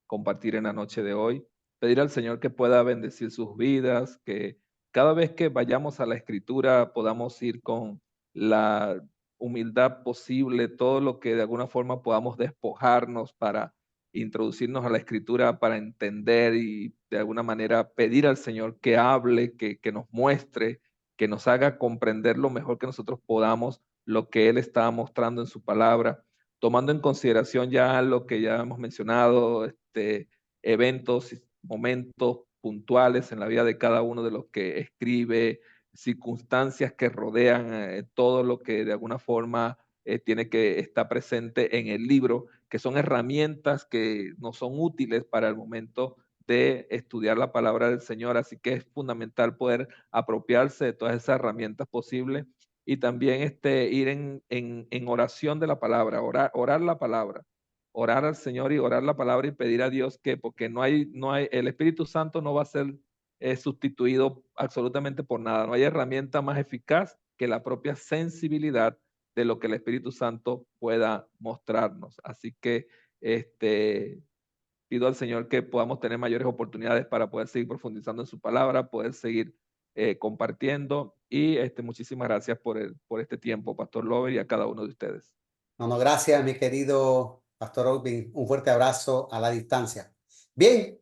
compartir en la noche de hoy. Pedir al Señor que pueda bendecir sus vidas, que cada vez que vayamos a la Escritura podamos ir con la humildad posible, todo lo que de alguna forma podamos despojarnos para introducirnos a la Escritura, para entender y de alguna manera pedir al Señor que hable, que nos muestre, que nos haga comprender lo mejor que nosotros podamos lo que Él está mostrando en su palabra, tomando en consideración ya lo que ya hemos mencionado, eventos, momentos puntuales en la vida de cada uno de los que escribe, circunstancias que rodean todo lo que de alguna forma tiene que estar presente en el libro, que son herramientas que nos son útiles para el momento de estudiar la palabra del Señor. Así que es fundamental poder apropiarse de todas esas herramientas posibles y también ir en oración de la palabra, orar la palabra, orar al Señor y orar la palabra y pedir a Dios que, porque el Espíritu Santo no va a ser sustituido absolutamente por nada. No hay herramienta más eficaz que la propia sensibilidad de lo que el Espíritu Santo pueda mostrarnos. Así que pido al Señor que podamos tener mayores oportunidades para poder seguir profundizando en su palabra, poder seguir compartiendo. Y muchísimas gracias por este tiempo, Pastor Lover, y a cada uno de ustedes. No, gracias, mi querido pastor Ogbin. Un fuerte abrazo a la distancia. Bien,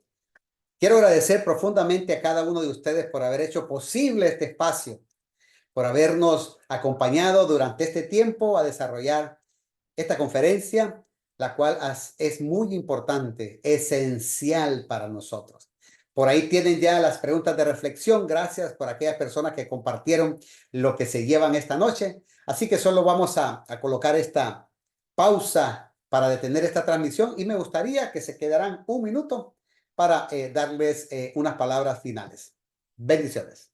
quiero agradecer profundamente a cada uno de ustedes por haber hecho posible este espacio, por habernos acompañado durante este tiempo a desarrollar esta conferencia, la cual es muy importante, esencial para nosotros. Por ahí tienen ya las preguntas de reflexión. Gracias por aquellas personas que compartieron lo que se llevan esta noche. Así que solo vamos a colocar esta pausa para detener esta transmisión y me gustaría que se quedaran un minuto para darles unas palabras finales. Bendiciones.